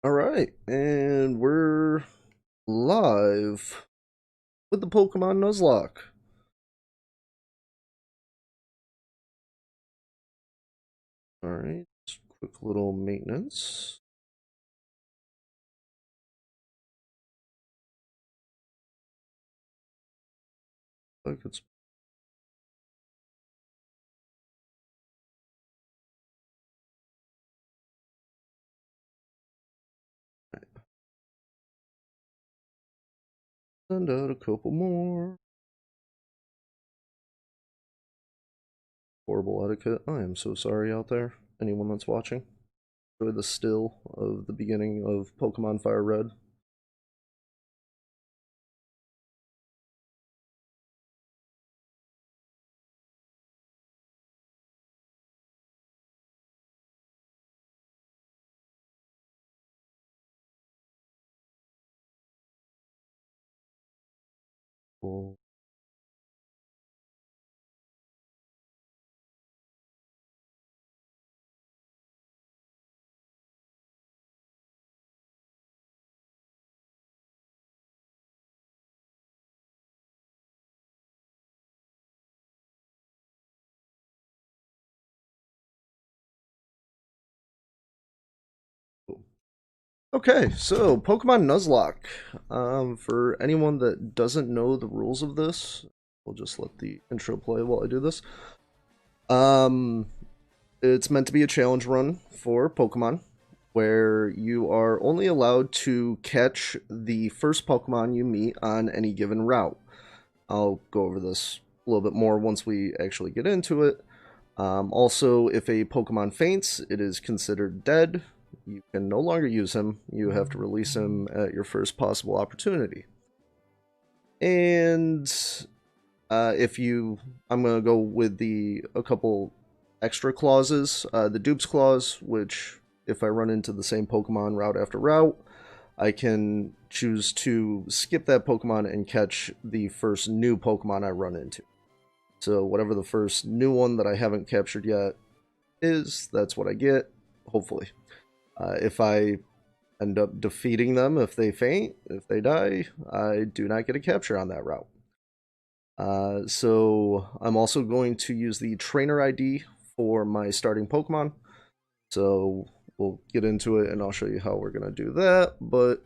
All right, and we're live with the Pokemon Nuzlocke. All right, just quick little maintenance. Like it's send out a couple more. Horrible etiquette. I am so sorry out there. Anyone that's watching, enjoy the still of the beginning of Pokemon Fire Red. Cool. Okay, so Pokemon Nuzlocke. For anyone that doesn't know the rules of this, we'll just let the intro play while I do this. Um, it's meant to be a challenge run for Pokemon, where you are only allowed to catch the first Pokemon you meet on any given route. I'll go over this a little bit more once we actually get into it. Also, if a Pokemon faints, it is considered dead. You can no longer use him. You have to release him at your first possible opportunity. And if you, I'm gonna go with a couple extra clauses. The dupes clause, which if I run into the same Pokemon route after route, I can choose to skip that Pokemon and catch the first new Pokemon I run into. So whatever the first new one that I haven't captured yet is, that's what I get, hopefully. If I end up defeating them, if they faint, if they die, I do not get a capture on that route. So I'm also going to use the trainer ID for my starting Pokemon. So we'll get into it and I'll show you how we're going to do that. But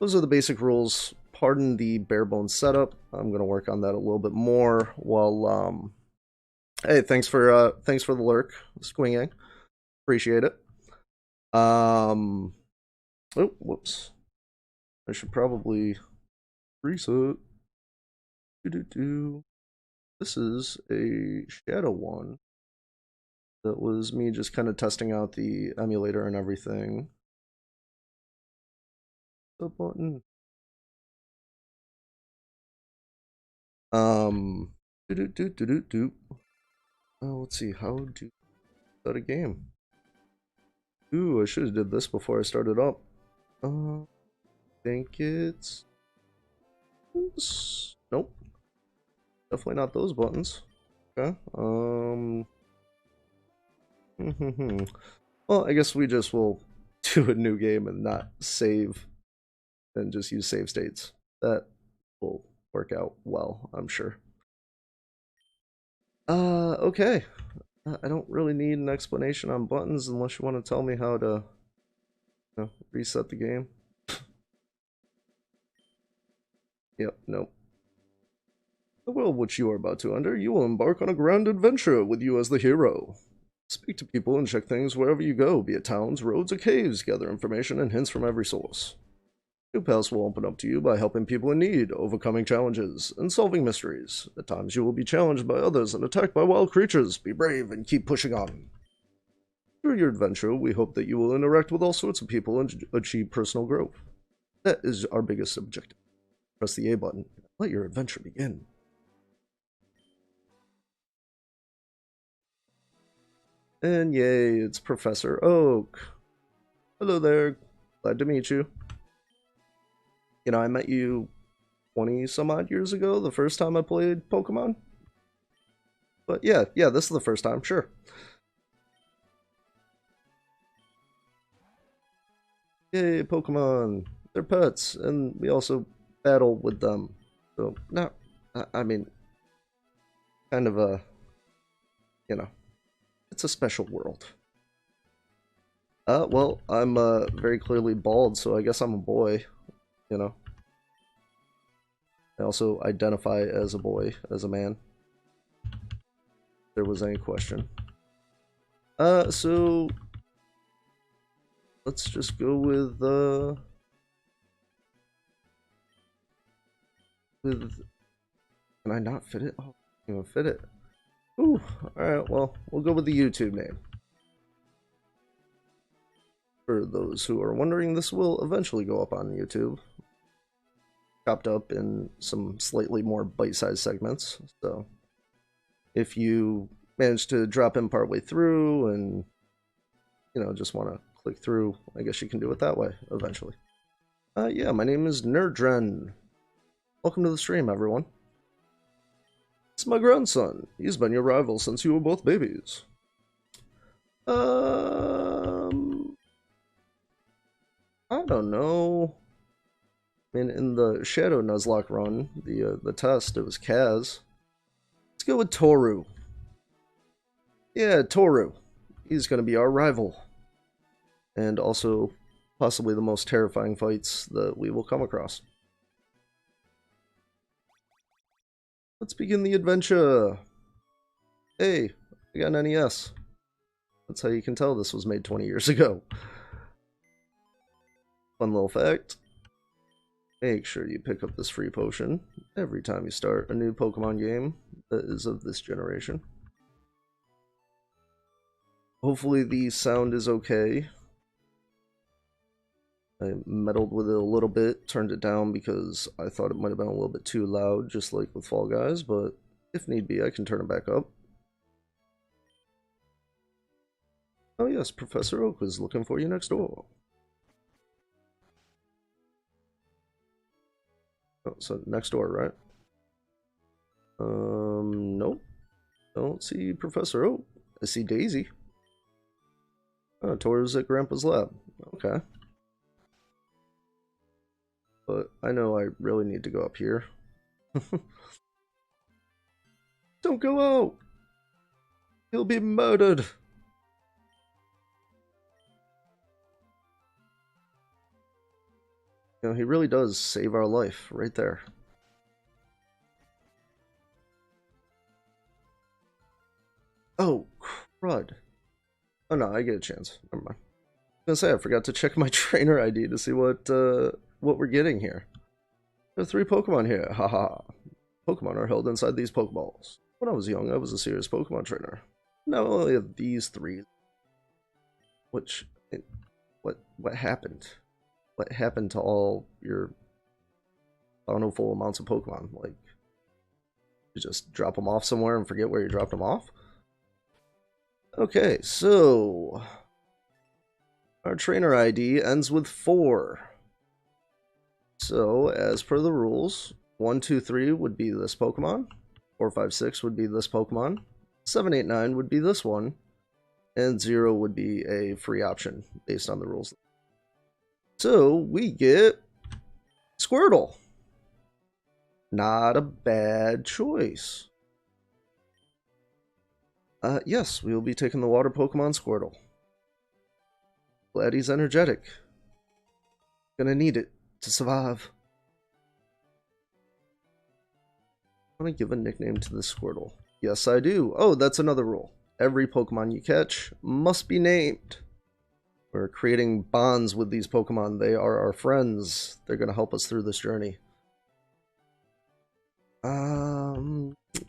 those are the basic rules. Pardon the bare bones setup. I'm going to work on that a little bit more while hey, thanks for the lurk, Squinging. Appreciate it. Oh, whoops. I should probably reset. This is a shadow one. That was me just kind of testing out the emulator and everything. The button. Um. Let's see. How do start a game? Ooh, I should have did this before I started up. Think it's. Nope. Definitely not those buttons. Okay. Well, I guess we just will do a new game and not save and just use save states. That will work out well, I'm sure. Okay. I don't really need an explanation on buttons unless you want to tell me how to reset the game. Yep, nope. The world which you are about to enter, you will embark on a grand adventure with you as the hero. Speak to people and check things wherever you go, be it towns, roads, or caves. Gather information and hints from every source. New paths will open up to you by helping people in need, overcoming challenges, and solving mysteries. At times you will be challenged by others and attacked by wild creatures. Be brave and keep pushing on. Through your adventure, we hope that you will interact with all sorts of people and achieve personal growth. That is our biggest objective. Press the A button. Let your adventure begin. And yay, it's Professor Oak. Hello there. Glad to meet you. You know, I met you 20 some odd years ago, the first time I played Pokemon. But yeah, this is the first time, sure. Yay, Pokemon! They're pets, and we also battle with them. So, no, I mean, kind of a, you know, it's a special world. Well, I'm very clearly bald, so I guess I'm a boy, you know. I also identify as a boy, as a man. If there was any question. So let's just go with can I not fit it? Oh, I can't even fit it. Ooh, alright, well, we'll go with the YouTube name. For those who are wondering, this will eventually go up on YouTube. Chopped up in some slightly more bite-sized segments, so if you manage to drop in partway through and, you know, just want to click through, I guess you can do it that way eventually. Yeah, my name is Nerdydren. Welcome to the stream, everyone. It's my grandson. He's been your rival since you were both babies. I don't know. I mean, in the Shadow Nuzlocke run, the test, it was Kaz. Let's go with Toru. Yeah, Toru. He's gonna be our rival. And also, possibly the most terrifying fights that we will come across. Let's begin the adventure. Hey, I got an NES. That's how you can tell this was made 20 years ago. Fun little fact. Make sure you pick up this free potion every time you start a new Pokemon game that is of this generation. Hopefully the sound is okay. I meddled with it a little bit, turned it down because I thought it might have been a little bit too loud, just like with Fall Guys, but if need be, I can turn it back up. Oh yes, Professor Oak is looking for you next door. Oh, so next door, right? Nope. Don't see Professor Oak. I see Daisy. Oh, Toru's at Grandpa's lab. Okay. But I know I really need to go up here. Don't go out! He'll be murdered! You know, he really does save our life right there. Oh, crud. Oh no, I get a chance. Never mind. I was gonna say, I forgot to check my trainer ID to see what we're getting here. There are 3 Pokemon here, haha. Pokemon are held inside these Pokeballs. When I was young, I was a serious Pokemon trainer. Not only of these 3, which, what happened? What happened to all your bountiful amounts of Pokemon? Like, you just drop them off somewhere and forget where you dropped them off? Okay, so our trainer ID ends with 4. So, as per the rules, 1, 2, 3 would be this Pokemon, 4, 5, 6 would be this Pokemon, 7, 8, 9 would be this one, and 0 would be a free option based on the rules. So, we get Squirtle. Not a bad choice. Yes, we will be taking the water Pokemon Squirtle. Glad he's energetic. Gonna need it to survive. I want to give a nickname to the Squirtle. Yes, I do. Oh, that's another rule. Every Pokemon you catch must be named. We're creating bonds with these Pokemon. They are our friends. They're going to help us through this journey.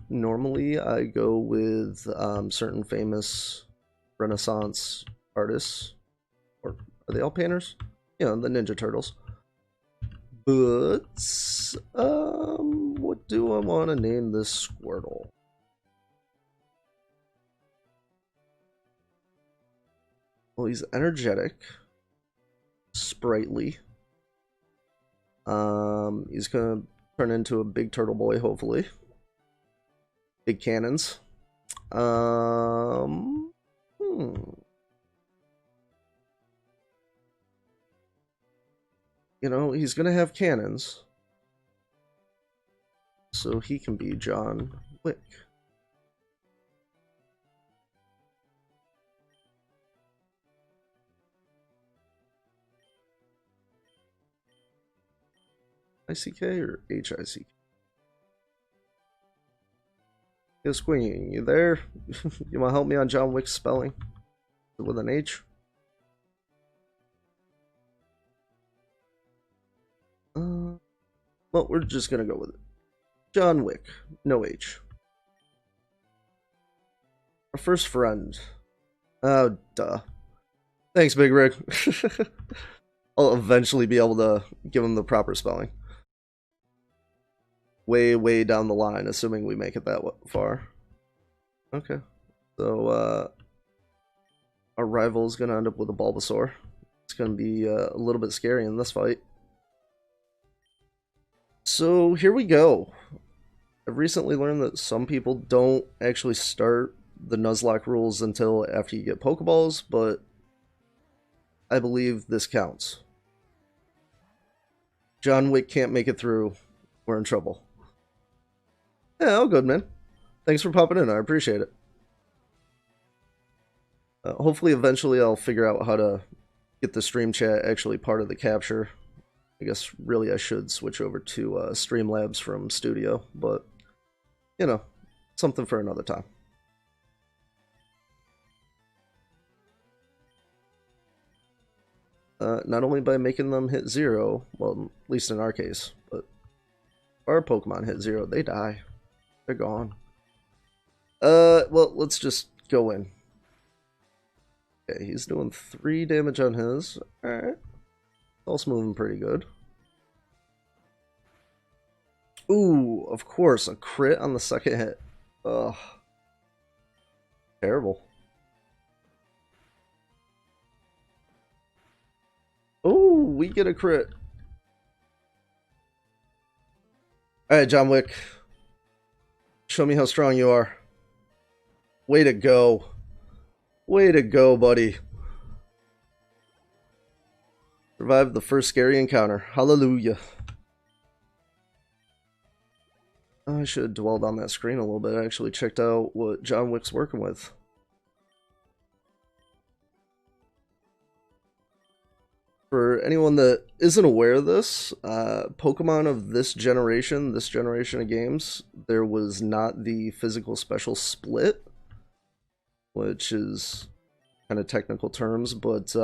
Normally I go with certain famous Renaissance artists. Or are they all painters? Yeah, the Ninja Turtles. But, what do I want to name this Squirtle? Well, he's energetic, sprightly. He's gonna turn into a big turtle boy, hopefully. Big cannons. you know, he's gonna have cannons. So he can be John Wick. ICK or HICK? Yo, Squingy, you there? You want to help me on John Wick's spelling? With an H? Well, we're just gonna go with it. John Wick, no H. Our first friend. Oh, duh. Thanks, Big Rick. I'll eventually be able to give him the proper spelling. Way, way down the line, assuming we make it that far. Okay. So, our rival is going to end up with a Bulbasaur. It's going to be a little bit scary in this fight. So, here we go. I've recently learned that some people don't actually start the Nuzlocke rules until after you get Pokeballs, but I believe this counts. John Wick can't make it through. We're in trouble. Yeah, all good, man. Thanks for popping in. I appreciate it. Hopefully, eventually, I'll figure out how to get the stream chat actually part of the capture. I guess, really, I should switch over to Streamlabs from Studio, but, you know, something for another time. Not only by making them hit 0, well, at least in our case, but our Pokemon hit 0, they die. They're gone. Well, let's just go in. Okay, he's doing 3 damage on his. Alright. Also moving pretty good. Ooh, of course, a crit on the second hit. Ugh. Terrible. Oh, we get a crit. Alright, John Wick. Show me how strong you are. Way to go. Way to go, buddy. Survived the first scary encounter. Hallelujah. Oh, I should have dwelled on that screen a little bit. I actually checked out what John Wick's working with. For anyone that isn't aware of this, Pokemon of this generation of games, there was not the physical special split, which is kind of technical terms, but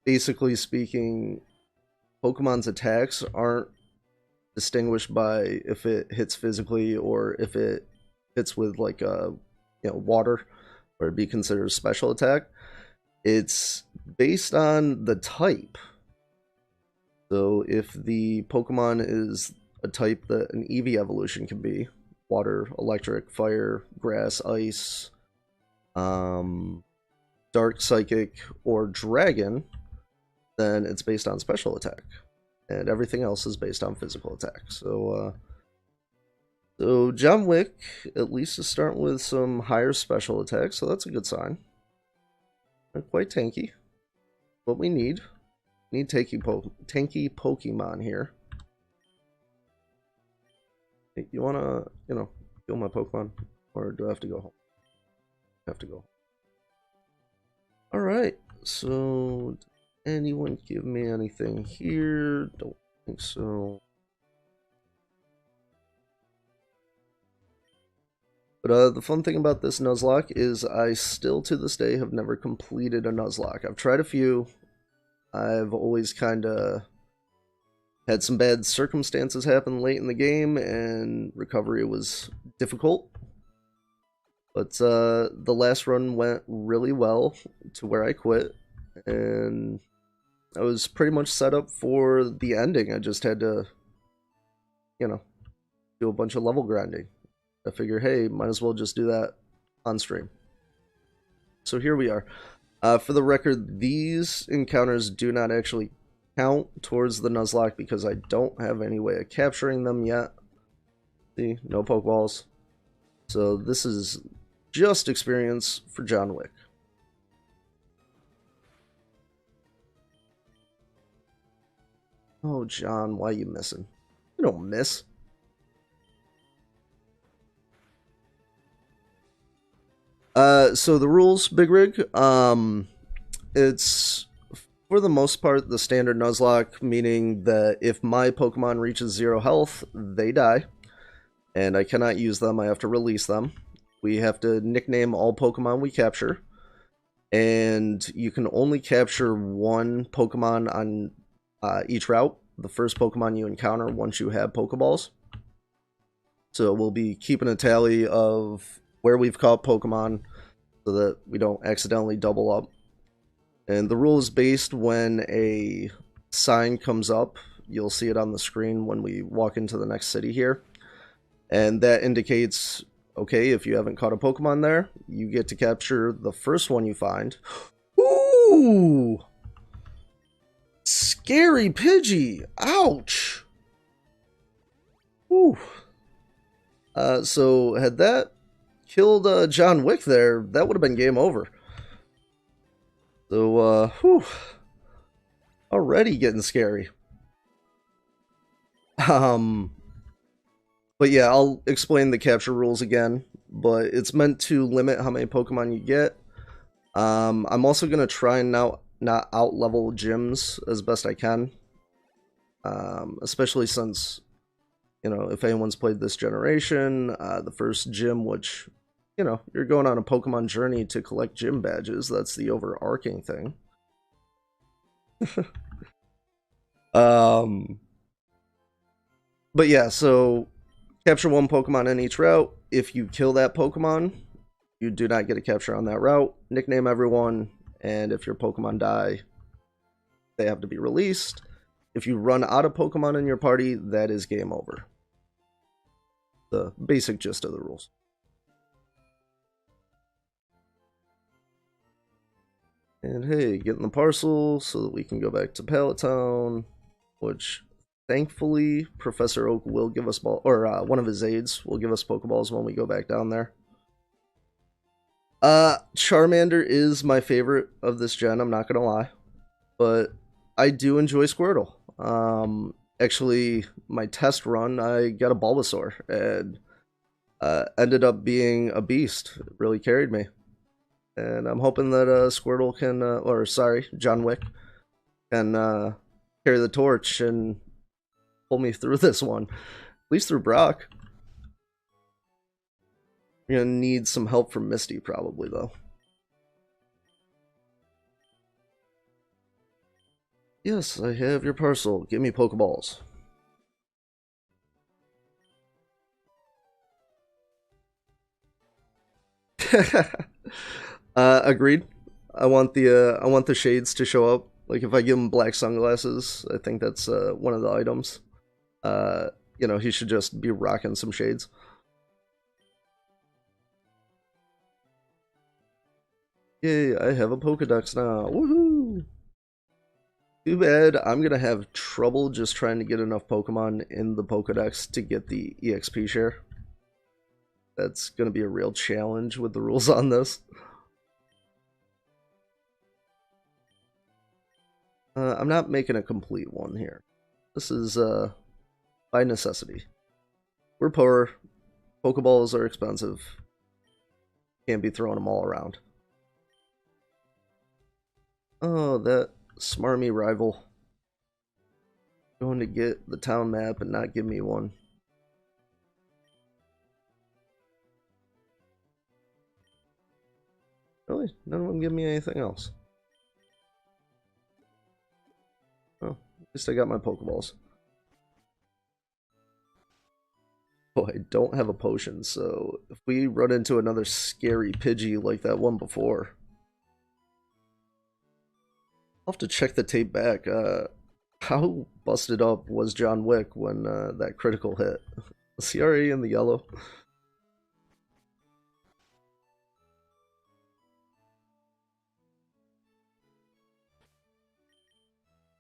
basically speaking, Pokemon's attacks aren't distinguished by if it hits physically or if it hits with like water, or it'd be considered a special attack. It's based on the type. So if the Pokemon is a type that an Eevee evolution can be, water, electric, fire, grass, ice, dark, psychic, or dragon, then it's based on special attack. And everything else is based on physical attack. So John Wick at least is starting with some higher special attacks, so that's a good sign. They're quite tanky. What we need. Need tanky Pokemon here. Hey, you wanna, kill my Pokemon? Or do I have to go home? I have to go. Alright, so did anyone give me anything here? Don't think so. But the fun thing about this Nuzlocke is I still to this day have never completed a Nuzlocke. I've tried a few. I've always kind of had some bad circumstances happen late in the game, and recovery was difficult. But the last run went really well to where I quit, and I was pretty much set up for the ending. I just had to, do a bunch of level grinding. I figure, hey, might as well just do that on stream. So here we are. For the record, these encounters do not actually count towards the Nuzlocke because I don't have any way of capturing them yet. See, no Pokeballs. So this is just experience for John Wick. Oh, John, why you missing? You don't miss. So the rules, Big Rig, it's for the most part the standard Nuzlocke, meaning that if my Pokemon reaches 0 health, they die, and I cannot use them. I have to release them. We have to nickname all Pokemon we capture, and you can only capture one Pokemon on each route. The first Pokemon you encounter once you have Pokeballs. So we'll be keeping a tally of where we've caught Pokemon so that we don't accidentally double up. And the rule is based when a sign comes up. You'll see it on the screen when we walk into the next city here. And that indicates, okay, if you haven't caught a Pokemon there, you get to capture the first one you find. Ooh! Scary Pidgey! Ouch! Ooh. So had that killed John Wick there, that would have been game over. So, whew. Already getting scary. But yeah, I'll explain the capture rules again, but it's meant to limit how many Pokemon you get. I'm also going to try and not out-level gyms as best I can. Especially since, you know, if anyone's played this generation, the first gym, which, you know, you're going on a Pokemon journey to collect gym badges. That's the overarching thing. But yeah, so capture one Pokemon in each route. If you kill that Pokemon, you do not get a capture on that route. Nickname everyone, and if your Pokemon die, they have to be released. If you run out of Pokemon in your party, that is game over. The basic gist of the rules. And hey, getting the parcel so that we can go back to Pallet Town, which thankfully Professor Oak will give us one of his aides will give us Pokeballs when we go back down there. Charmander is my favorite of this gen, I'm not gonna lie, but I do enjoy Squirtle. Actually, my test run, I got a Bulbasaur and ended up being a beast. It really carried me. And I'm hoping that Squirtle can, John Wick can carry the torch and pull me through this one. At least through Brock. You're gonna need some help from Misty probably, though. Yes, I have your parcel. Give me Pokeballs. Agreed. I want the shades to show up. Like if I give him black sunglasses, I think that's one of the items. You know, he should just be rocking some shades. Yay, I have a Pokedex now. Woohoo! Too bad I'm gonna have trouble just trying to get enough Pokemon in the Pokedex to get the EXP share. That's gonna be a real challenge with the rules on this. I'm not making a complete one here. This is by necessity. We're poor. Pokeballs are expensive. Can't be throwing them all around. Oh, that smarmy rival. Going to get the town map and not give me one. Really? None of them give me anything else. Oh, at least I got my Pokeballs. Oh, I don't have a potion, so if we run into another scary Pidgey like that one before, I'll have to check the tape back. How busted up was John Wick when that critical hit? Was he already in the yellow?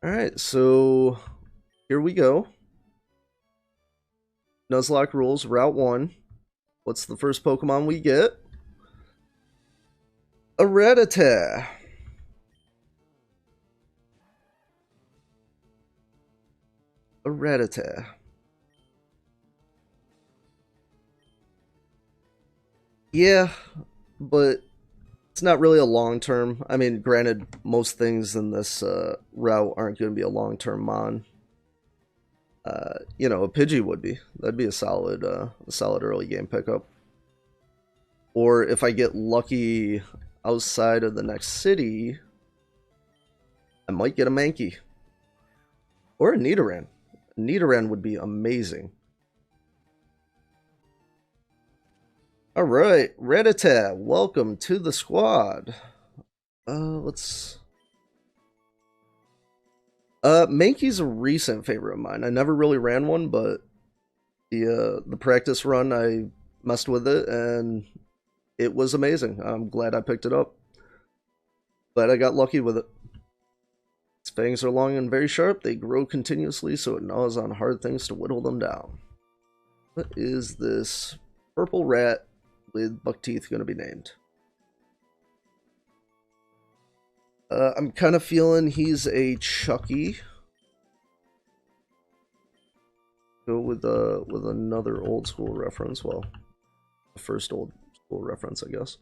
Alright, so here we go. Nuzlocke rules, Route 1. What's the first Pokemon we get? A Rattata. A Rattata. Yeah, but it's not really a long term. I mean, granted, most things in this route aren't going to be a long term mon. You know, a Pidgey would be. That'd be a solid early game pickup. Or if I get lucky outside of the next city, I might get a Mankey. Or a Nidoran. Nidoran would be amazing. Alright, Rattata, welcome to the squad. Let's... Mankey's a recent favorite of mine. I never really ran one, but the practice run, I messed with it, and it was amazing. I'm glad I picked it up. Glad I got lucky with it. Its fangs are long and very sharp. They grow continuously, so it gnaws on hard things to whittle them down. What is this purple rat with buck teeth going to be named? I'm kind of feeling he's a Chucky. Go with another old school reference. Well, the first old school reference, I guess.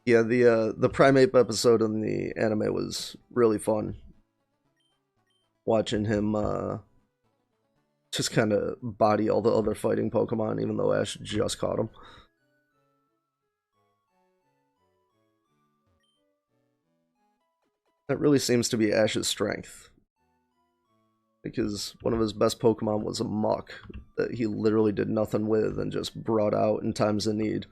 Yeah, the Primeape episode in the anime was really fun. Watching him just kind of body all the other fighting Pokemon, even though Ash just caught him. That really seems to be Ash's strength. Because one of his best Pokemon was a Muck that he literally did nothing with and just brought out in times of need.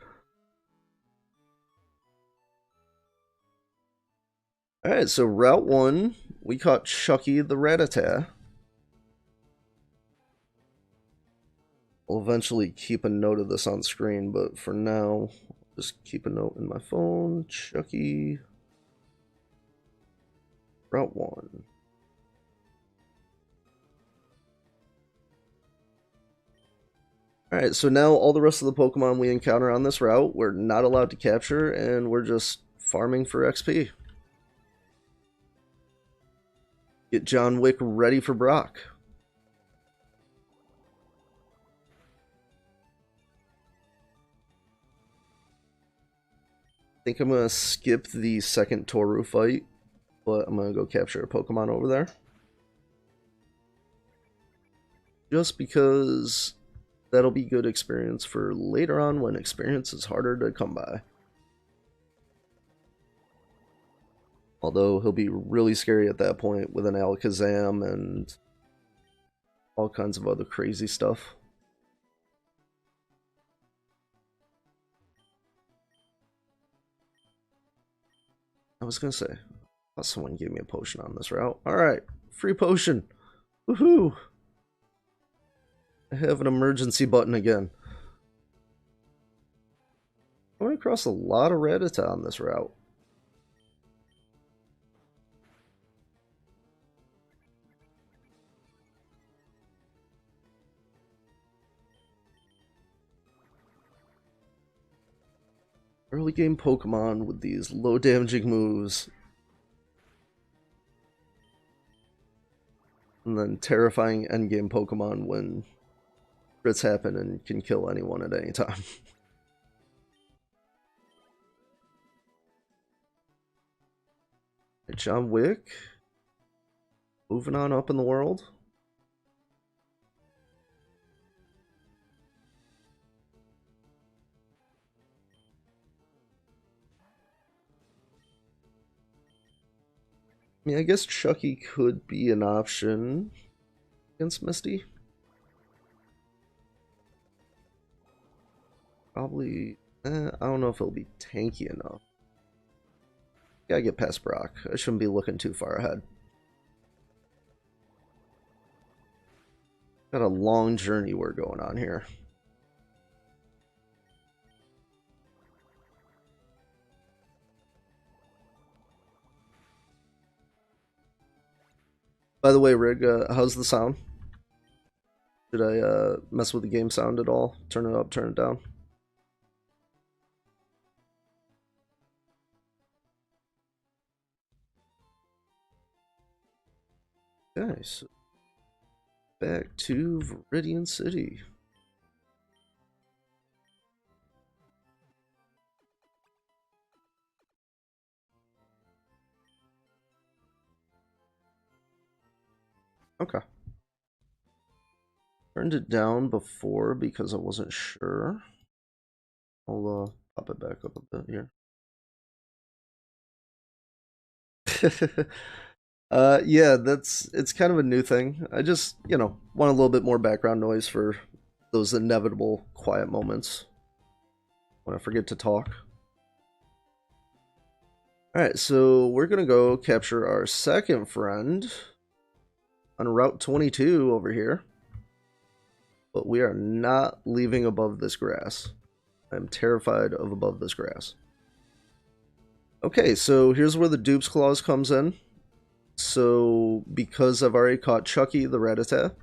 Alright, so Route 1, we caught Chucky the Rattata. I'll eventually keep a note of this on screen, but for now, just keep a note in my phone. Chucky. Route 1. Alright, so now all the rest of the Pokemon we encounter on this route, we're not allowed to capture, and we're just farming for XP. Get John Wick ready for Brock. I think I'm going to skip the second Toru fight, but I'm going to go capture a Pokemon over there. Just because that'll be good experience for later on when experience is harder to come by. Although he'll be really scary at that point with an Alakazam and all kinds of other crazy stuff. I was gonna say, oh, someone gave me a potion on this route. Alright, free potion. Woohoo! I have an emergency button again. I went across a lot of Rattata on this route. Early game Pokemon with these low damaging moves. And then terrifying endgame Pokemon when crits happen and can kill anyone at any time. John Wick. Moving on up in the world. I mean, I guess Chucky could be an option against Misty. Probably, I don't know if it'll be tanky enough. Gotta get past Brock. I shouldn't be looking too far ahead. Got a long journey we're going on here. By the way, Rig, how's the sound? Did I mess with the game sound at all? Turn it up, turn it down? Okay, so back to Viridian City. Okay. Turned it down before because I wasn't sure. I'll pop it back up a bit here. Yeah, it's kind of a new thing. I just, want a little bit more background noise for those inevitable quiet moments when I forget to talk. Alright, so we're gonna go capture our second friend on Route 22 over here. But we are not leaving above this grass. I'm terrified of above this grass. Okay, so here's where the dupes clause comes in. So because I've already caught Chucky the Rattata,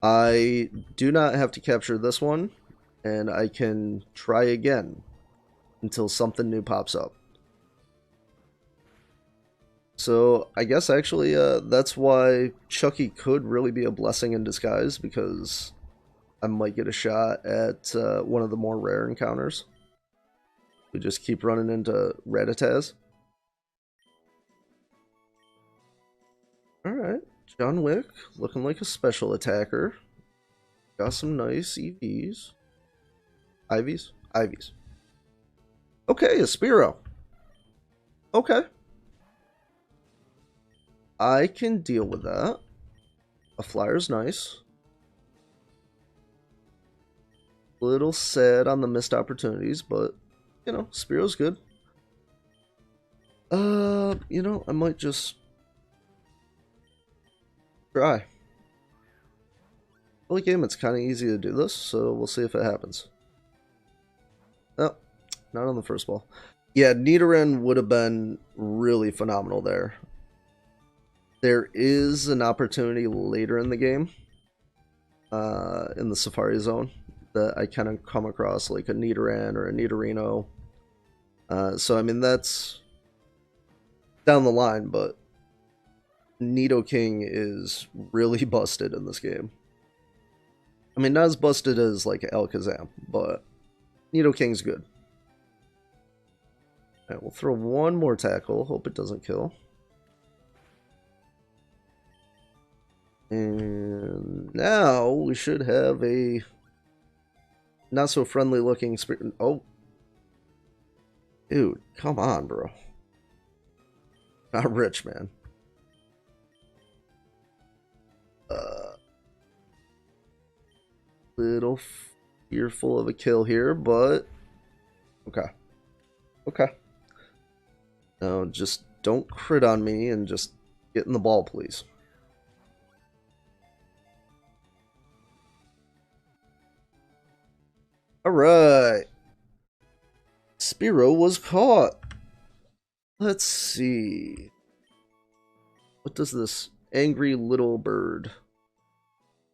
I do not have to capture this one, and I can try again until something new pops up. So I guess actually that's why Chucky could really be a blessing in disguise, because I might get a shot at one of the more rare encounters. We just keep running into Rattatas. Alright, John Wick, looking like a special attacker. Got some nice EVs. Ivies? Ivies. Okay, a Spearow. Okay. I can deal with that. A Flyer's nice. A little sad on the missed opportunities, but, Spearow's good. I might just try. Early game, it's kind of easy to do this, so we'll see if it happens. Oh, not on the first ball. Yeah, Nerdydren would have been really phenomenal there. There is an opportunity later in the game, in the Safari Zone, that I kind of come across, like a Nidoran or a Nidorino. So, I mean, that's down the line, but Nidoking is really busted in this game. I mean, not as busted as, like, Alakazam, but Nidoking's good. Alright, we'll throw one more tackle. Hope it doesn't kill. And now we should have a not so friendly looking spirit. Oh, dude, come on, bro. Not rich, man. Little fearful of a kill here, but okay. Okay. No, just don't crit on me and just get in the ball, please. Alright. Spearow was caught. Let's see. What does this angry little bird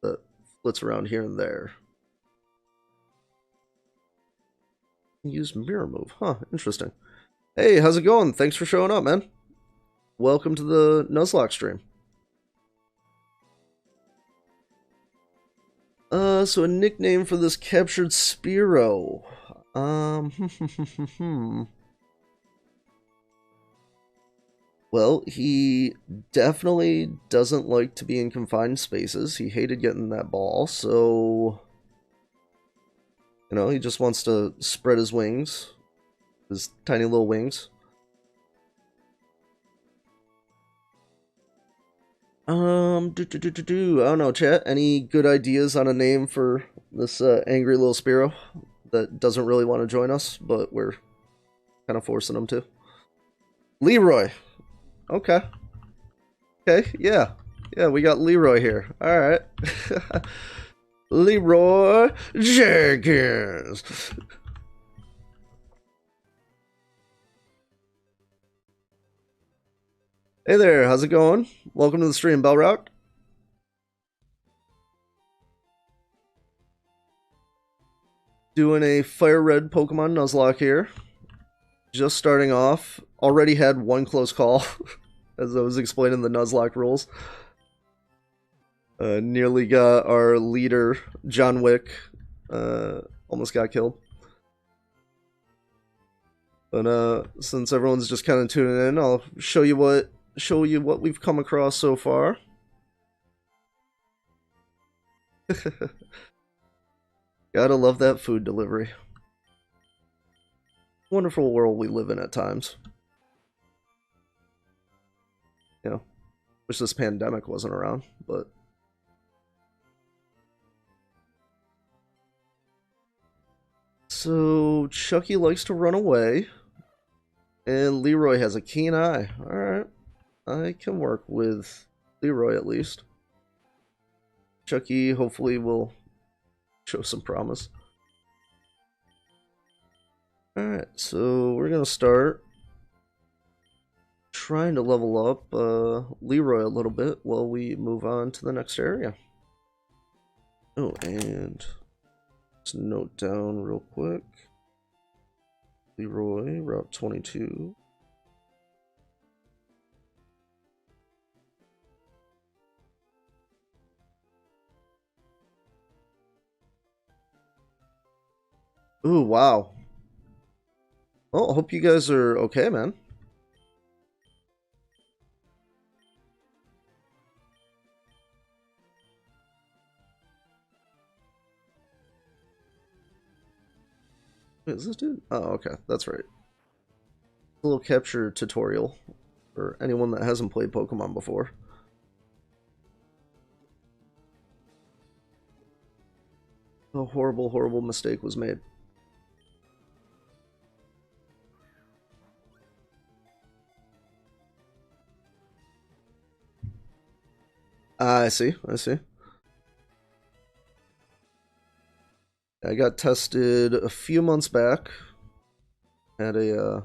that flits around here and there? Use mirror move. Huh, interesting. Hey, how's it going? Thanks for showing up, man. Welcome to the Nuzlocke stream. So a nickname for this captured Spearow. Well, he definitely doesn't like to be in confined spaces. He hated getting that ball, so he just wants to spread his wings, his tiny little wings. I don't know, chat. Any good ideas on a name for this angry little Spearow that doesn't really want to join us, but we're kind of forcing him to? Leroy. Okay. Okay, yeah. Yeah, we got Leroy here. Alright. Leroy Jenkins. Hey there, how's it going? Welcome to the stream, Bellrock. Doing a Fire Red Pokemon Nuzlocke here. Just starting off. Already had one close call, as I was explaining the Nuzlocke rules. Nearly got our leader, John Wick, almost got killed. But since everyone's just kind of tuning in, I'll show you what we've come across so far. Gotta love that food delivery. Wonderful world we live in at times. Yeah. Wish this pandemic wasn't around, but so Chucky likes to run away, and Leroy has a keen eye. Alright. I can work with Leroy at least. Chucky hopefully will show some promise. Alright, so we're gonna start trying to level up Leroy a little bit while we move on to the next area. Oh, and let's note down real quick. Leroy, Route 22. Ooh, wow. Well, I hope you guys are okay, man. Wait, is this dude? Oh, okay, that's right. A little capture tutorial for anyone that hasn't played Pokemon before. A horrible, horrible mistake was made. I see, I see. I got tested a few months back. Had a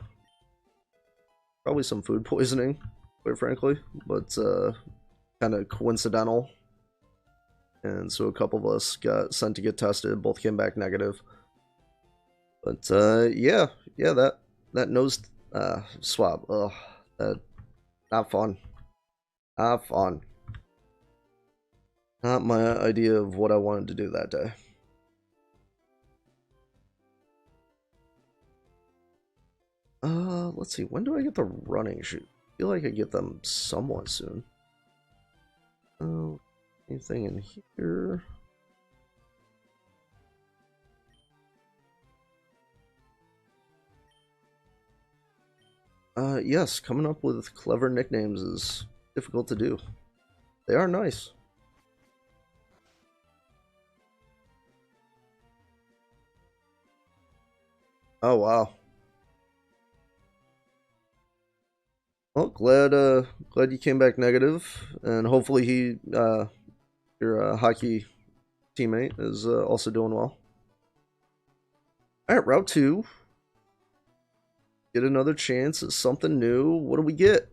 probably some food poisoning, quite frankly, but kind of coincidental. And so a couple of us got sent to get tested. Both came back negative. But yeah, that nose swab. Ugh, not fun. Not fun. Not my idea of what I wanted to do that day. Let's see. When do I get the running shoe? I feel like I get them somewhat soon. Oh, anything in here? Yes, coming up with clever nicknames is difficult to do. They are nice. Oh, wow. Well, glad you came back negative, and hopefully your hockey teammate is also doing well. All right, Route 2. Get another chance at something new. What do we get?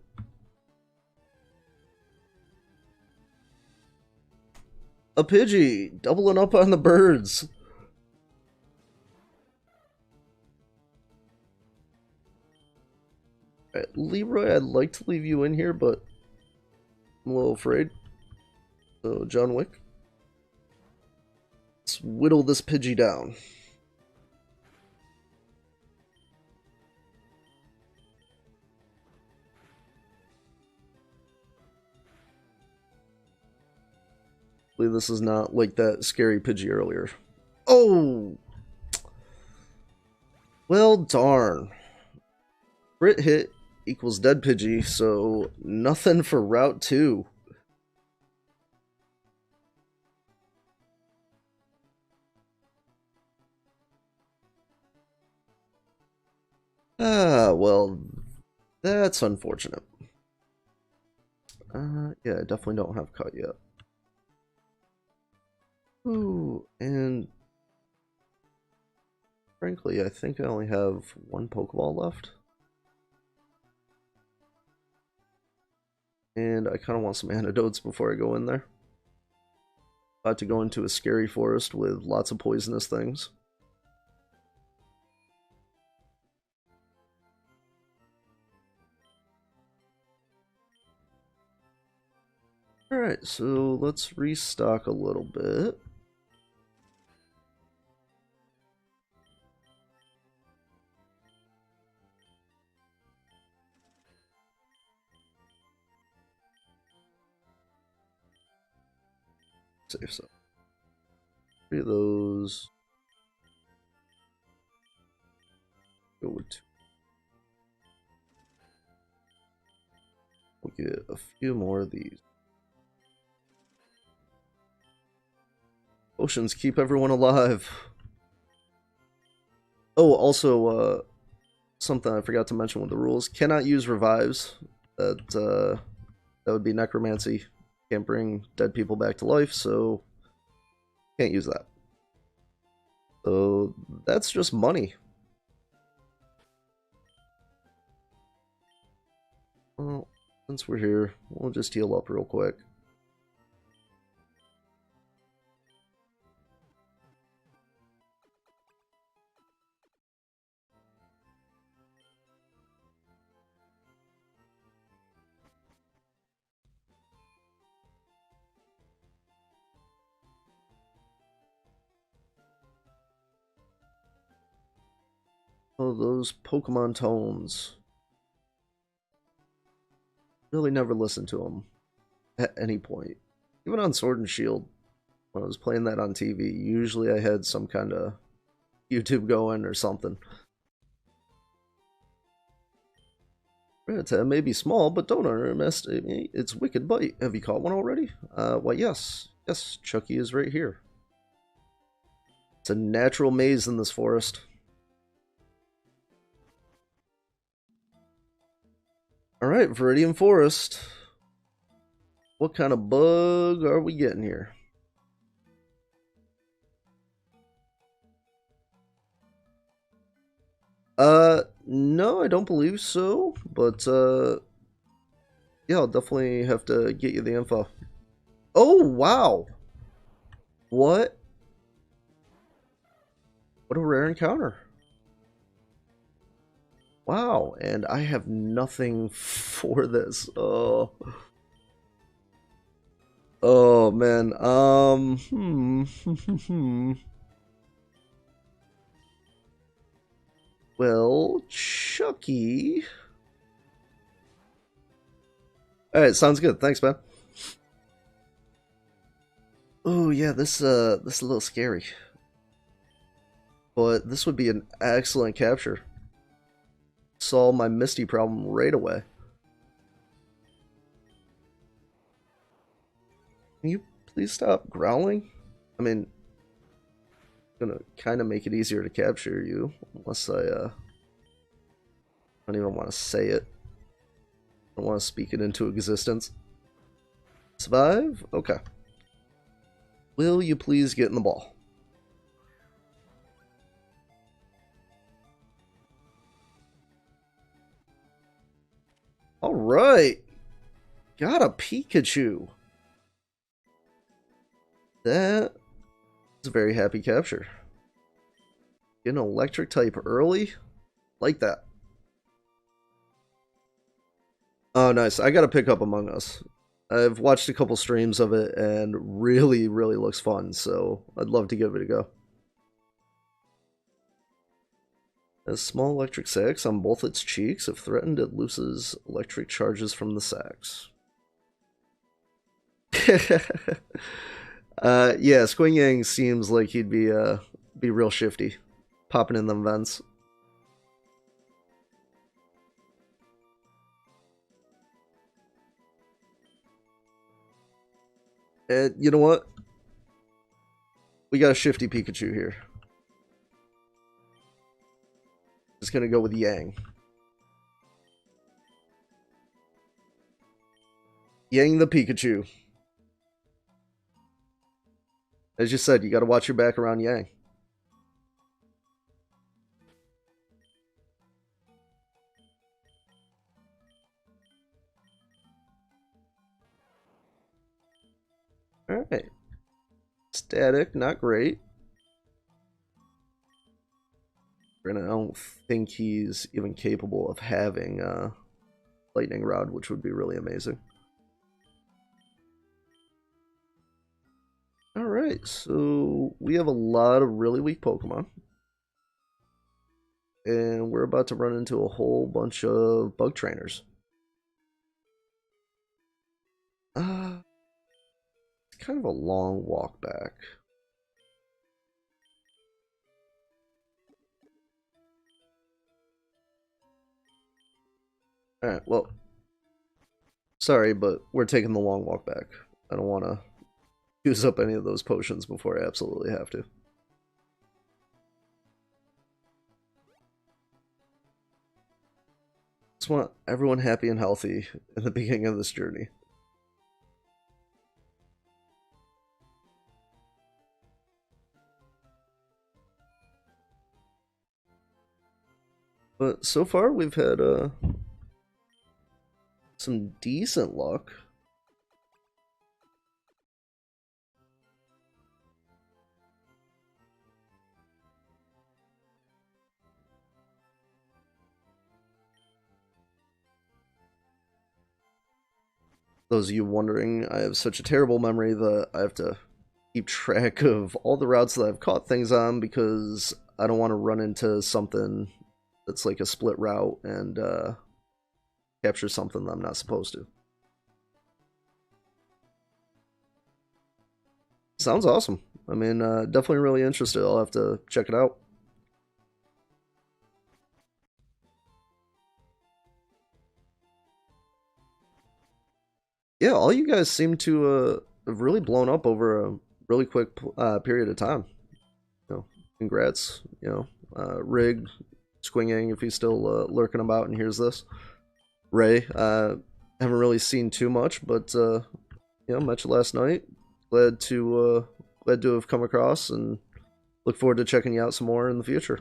A Pidgey, doubling up on the birds. All right, Leroy, I'd like to leave you in here, but I'm a little afraid. So, John Wick. Let's whittle this Pidgey down. Hopefully this is not like that scary Pidgey earlier. Oh! Well, darn. Crit hit equals dead Pidgey, so nothing for Route 2. Ah, well, that's unfortunate. Yeah, I definitely don't have cut yet. Ooh, and frankly, I think I only have one Pokeball left. And I kind of want some antidotes before I go in there. About to go into a scary forest with lots of poisonous things. Alright. Alright, so let's restock a little bit. Save some. 3 of those. Go with 2. We'll get a few more of these. Potions keep everyone alive. Oh, also, something I forgot to mention with the rules. Cannot use revives. That would be necromancy. Can't bring dead people back to life, so can't use that. So that's just money. Well, since we're here, we'll just heal up real quick. Oh, those Pokemon tones. Really never listened to them at any point. Even on Sword and Shield, when I was playing that on TV, usually I had some kind of YouTube going or something. Rattata may be small, but don't underestimate its wicked bite. Have you caught one already? Why, yes. Yes, Chucky is right here. It's a natural maze in this forest. Alright, Viridian Forest. What kind of bug are we getting here? No, I don't believe so, but, yeah, I'll definitely have to get you the info. Oh, wow! What? What a rare encounter. Wow, and I have nothing for this. Oh. Oh, man. Well, Chucky. Alright, sounds good. Thanks, man. Oh, yeah, this is a little scary. But this would be an excellent capture. Solve my Misty problem right away. Can you please stop growling? I mean, I'm gonna kind of make it easier to capture you, unless I don't even want to say it. I don't want to speak it into existence. Survive? Okay. Will you please get in the ball? Alright! Got a Pikachu! That is a very happy capture. Get an electric type early? Like that. Oh, nice. I gotta pick up Among Us. I've watched a couple streams of it and really, really looks fun, so I'd love to give it a go. Has small electric sacs on both its cheeks. If threatened, it looses electric charges from the sacs. Yeah, Squing Yang seems like he'd be real shifty, popping in them vents. And you know what? We got a shifty Pikachu here. Just gonna go with Yang. Yang the Pikachu. As you said, you gotta watch your back around Yang. Alright. Static, not great. And I don't think he's even capable of having Lightning Rod, which would be really amazing. Alright, so we have a lot of really weak Pokemon. And we're about to run into a whole bunch of bug trainers. It's kind of a long walk back. Alright, well, sorry, but we're taking the long walk back. I don't want to use up any of those potions before I absolutely have to. Just want everyone happy and healthy in the beginning of this journey. But so far we've had some decent luck. Those of you wondering, I have such a terrible memory that I have to keep track of all the routes that I've caught things on because I don't want to run into something that's like a split route and capture something that I'm not supposed to. Sounds awesome. I mean, definitely really interested. I'll have to check it out. Yeah, all you guys seem to have really blown up over a really quick period of time. You know, congrats. You know, Rig, Squinging, if he's still lurking about and hears this. Ray, haven't really seen too much, but you know, met you last night. Glad to have come across, and look forward to checking you out some more in the future.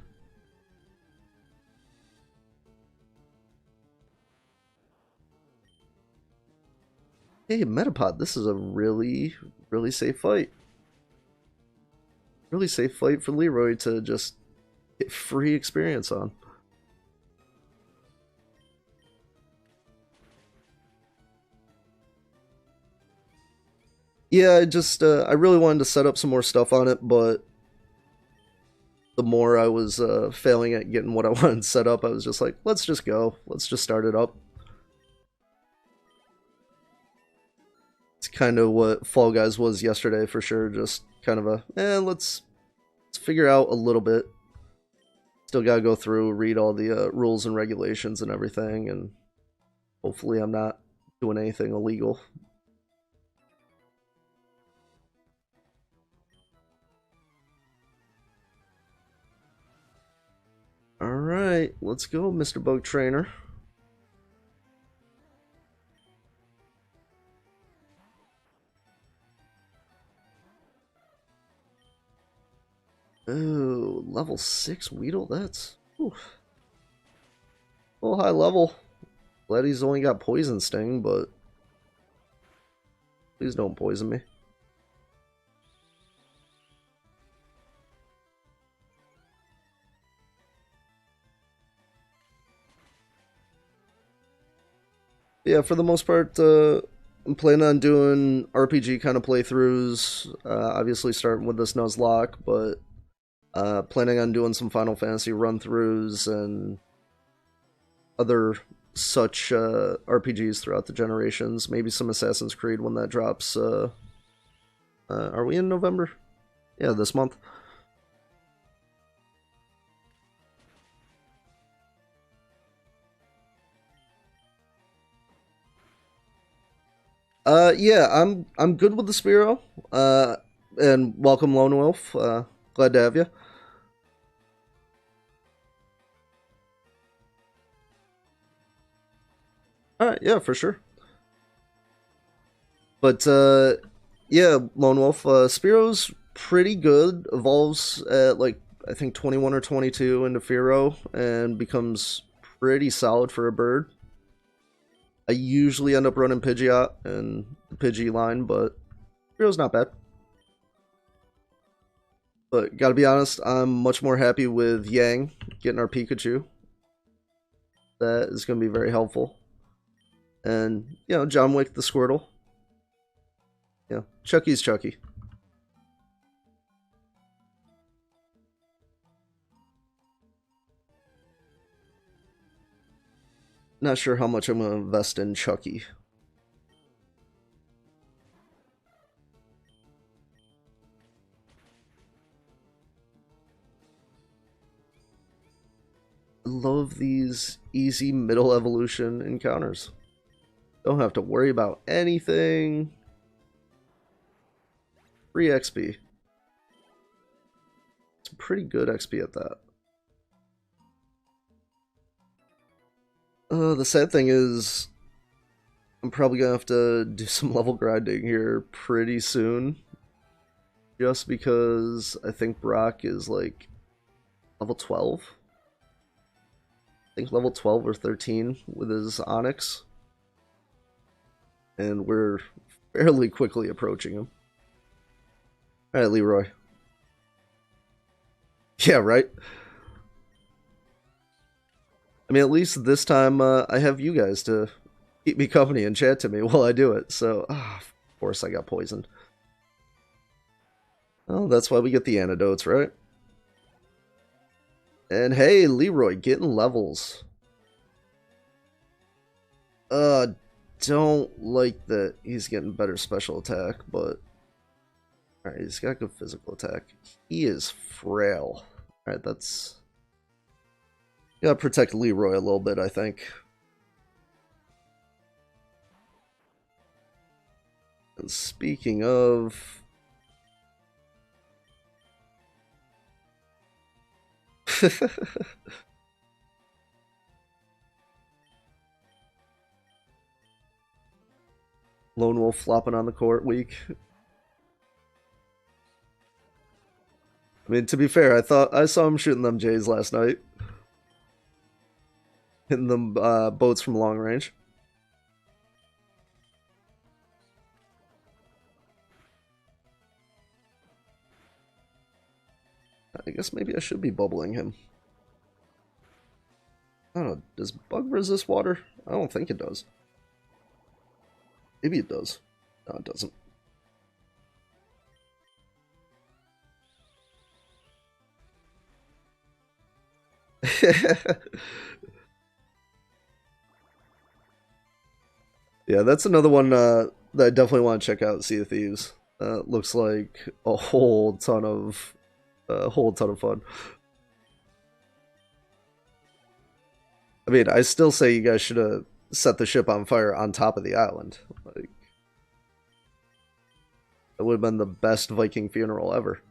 Hey, Metapod, this is a really, really safe fight. Really safe fight for Leroy to just get free experience on. Yeah, I really wanted to set up some more stuff on it, but the more I was failing at getting what I wanted set up, I was just like, let's just go. Let's just start it up. It's kind of what Fall Guys was yesterday for sure. Just kind of let's figure out a little bit. Still gotta go through, read all the rules and regulations and everything, and hopefully I'm not doing anything illegal. Alright, let's go, Mr. Bug Trainer. Oh, level 6 Weedle, that's a little high level. Glad he's only got Poison Sting, but please don't poison me. Yeah, for the most part, I'm planning on doing RPG kind of playthroughs. Obviously, starting with this Nuzlocke, but planning on doing some Final Fantasy run-throughs and other such RPGs throughout the generations. Maybe some Assassin's Creed when that drops. Are we in November? Yeah, this month. Yeah, I'm good with the Spearow. And welcome, Lone Wolf. Glad to have you. Alright, yeah, for sure. But, yeah, Lone Wolf, Spearow's pretty good. Evolves at, like, I think 21 or 22 into Fearow, and becomes pretty solid for a bird. I usually end up running Pidgeot and the Pidgey line, but Spearow's not bad. But gotta be honest, I'm much more happy with Yang getting our Pikachu. That is going to be very helpful. And, you know, John Wick the Squirtle. Yeah, Chucky's Chucky. Not sure how much I'm going to invest in Chucky. I love these easy middle evolution encounters. Don't have to worry about anything. Free XP. It's pretty good XP at that. The sad thing is, I'm probably gonna have to do some level grinding here pretty soon. Just because I think Brock is like level 12. I think level 12 or 13 with his Onyx. And we're fairly quickly approaching him. Alright, Leroy. Yeah, right? I mean, at least this time I have you guys to keep me company and chat to me while I do it. So, of course I got poisoned. Well, that's why we get the antidotes, right? And hey, Leroy, getting levels. Don't like that he's getting better special attack, but... Alright, he's got good physical attack. He is frail. Alright, that's... Gotta protect Leroy a little bit, I think. And speaking of... Lone Wolf flopping on the court weak. I mean, to be fair, I saw him shooting them Jays last night. Hitting them boats from long range. I guess maybe I should be bubbling him. I don't know, does bug resist water? I don't think it does. Maybe it does. No, it doesn't. Yeah, that's another one that I definitely want to check out. Sea of Thieves. Looks like a whole ton of fun. I mean, I still say you guys should have set the ship on fire on top of the island. Like, that would have been the best Viking funeral ever.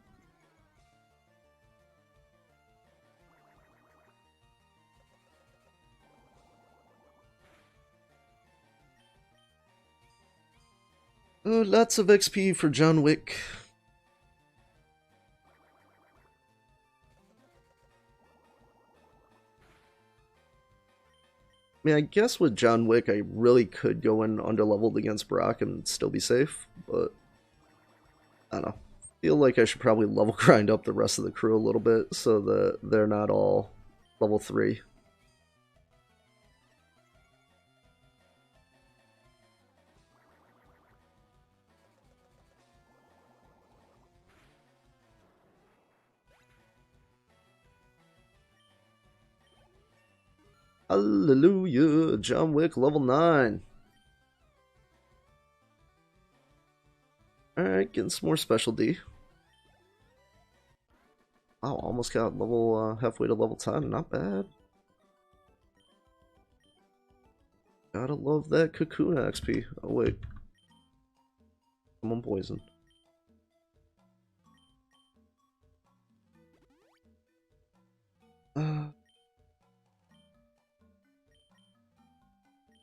Oh, lots of XP for John Wick. I mean, I guess with John Wick, I really could go in underleveled against Brock and still be safe, but I don't know. I feel like I should probably level grind up the rest of the crew a little bit so that they're not all level 3. Hallelujah! John Wick level 9. Alright, getting some more special D. Wow, almost got level halfway to level 10. Not bad. Gotta love that Kakuna XP. Oh wait. Someone poisoned.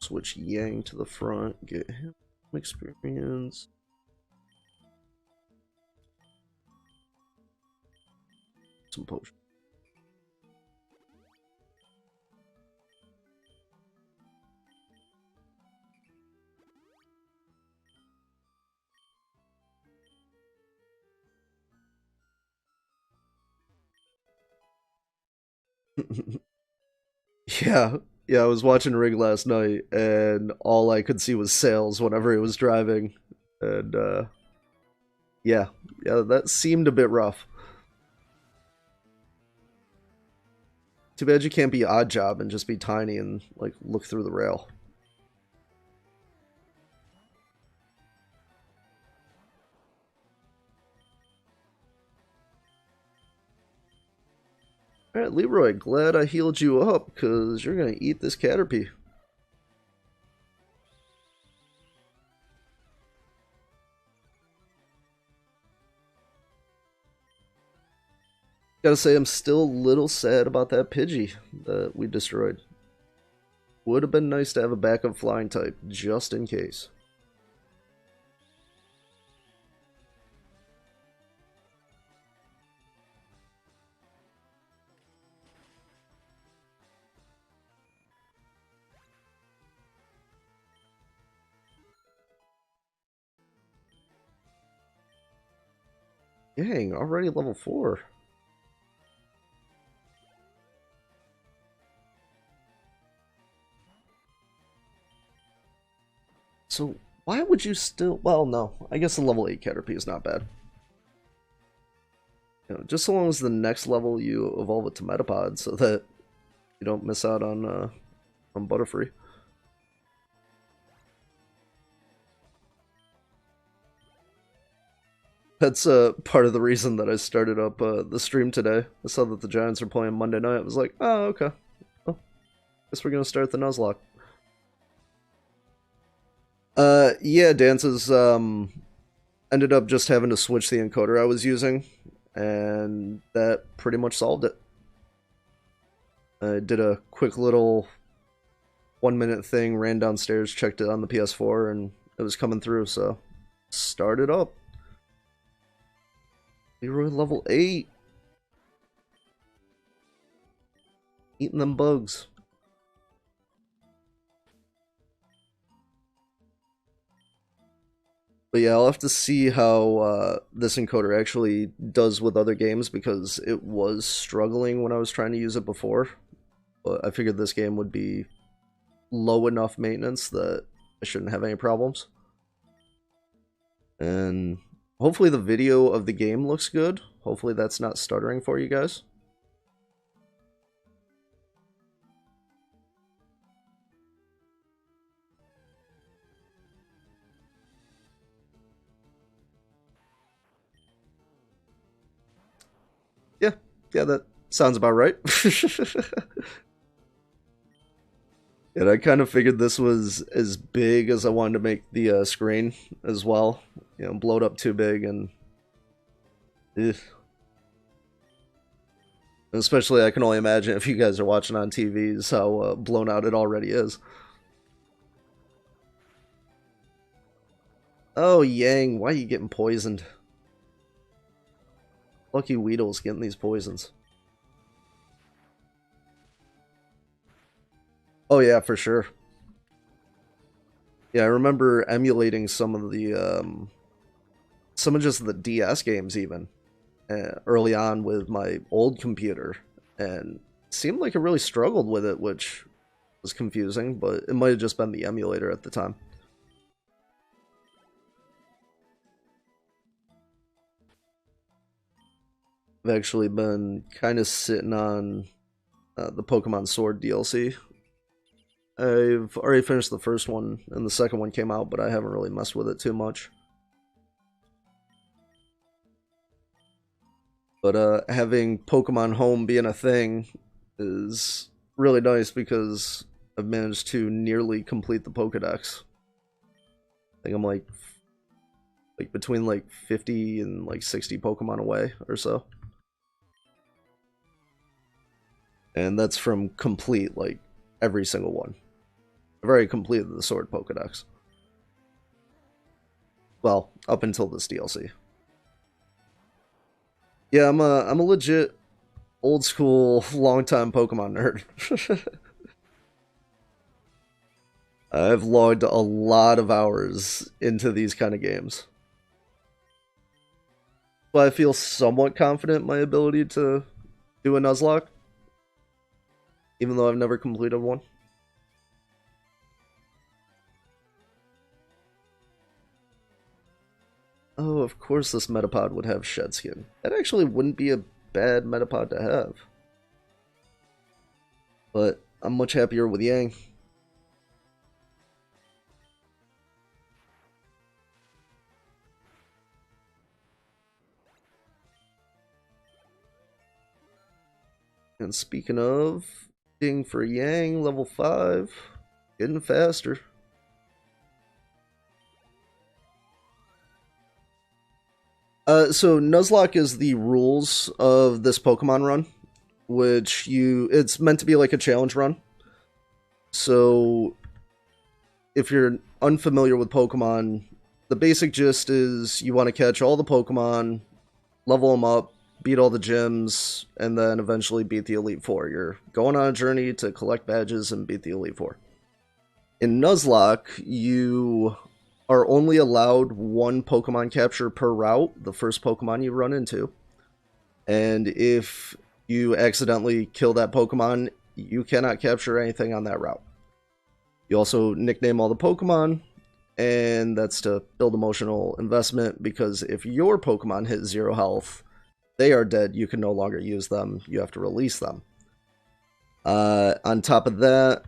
Switch Yang to the front, get him experience. Some potion. Yeah, I was watching Rig last night, and all I could see was sails whenever he was driving, and yeah, that seemed a bit rough. Too bad you can't be Odd Job and just be tiny and, like, look through the rail. Alright, Leroy, glad I healed you up, because you're going to eat this Caterpie. Gotta say, I'm still a little sad about that Pidgey that we destroyed. Would have been nice to have a backup flying type, just in case. Dang, already level 4. So, why would you still... Well, no. I guess the level 8 Caterpie is not bad. You know, just so long as the next level you evolve it to Metapod so that you don't miss out on Butterfree. That's part of the reason that I started up the stream today. I saw that the Giants were playing Monday night. I was like, oh, okay. Well, guess we're going to start the Nuzlocke. Yeah, Dances ended up just having to switch the encoder I was using, and that pretty much solved it. I did a quick little 1-minute thing, ran downstairs, checked it on the PS4, and it was coming through, so started up. Leroy level 8. Eating them bugs. But yeah, I'll have to see how this encoder actually does with other games, because it was struggling when I was trying to use it before. But I figured this game would be low enough maintenance that I shouldn't have any problems. And hopefully the video of the game looks good. Hopefully that's not stuttering for you guys. Yeah, that sounds about right. And I kind of figured this was as big as I wanted to make the screen as well. You know, blow it up too big and... Ugh. Especially, I can only imagine if you guys are watching on TVs how blown out it already is. Oh, Yang, why are you getting poisoned? Lucky Weedle's getting these poisons. Oh yeah, for sure. Yeah, I remember emulating some of just the DS games even early on with my old computer, and it seemed like it really struggled with it, which was confusing, but it might have just been the emulator at the time. I've actually been kind of sitting on the Pokemon Sword DLC. I've already finished the first one, and the second one came out, but I haven't really messed with it too much. But having Pokemon Home being a thing is really nice, because I've managed to nearly complete the Pokedex. I think I'm like between like 50 and like 60 Pokemon away or so. And that's from complete, like, every single one. I've already completed the Sword Pokedex. Well, up until this DLC. Yeah, I'm a legit old school, long-time Pokemon nerd. I've logged a lot of hours into these kind of games. But I feel somewhat confident in my ability to do a Nuzlocke, even though I've never completed one. Oh, of course this Metapod would have Shed Skin. That actually wouldn't be a bad Metapod to have. But I'm much happier with Yang. And speaking of, getting for Yang, level 5, getting faster. So Nuzlocke is the rules of this Pokemon run, which it's meant to be like a challenge run. So if you're unfamiliar with Pokemon, the basic gist is you want to catch all the Pokemon, level them up, beat all the gyms, and then eventually beat the Elite Four. You're going on a journey to collect badges and beat the Elite Four. In Nuzlocke, you are only allowed one Pokemon capture per route, the first Pokemon you run into. And if you accidentally kill that Pokemon, you cannot capture anything on that route. You also nickname all the Pokemon, and that's to build emotional investment, because if your Pokemon hit 0 health, they are dead. You can no longer use them. You have to release them. On top of that,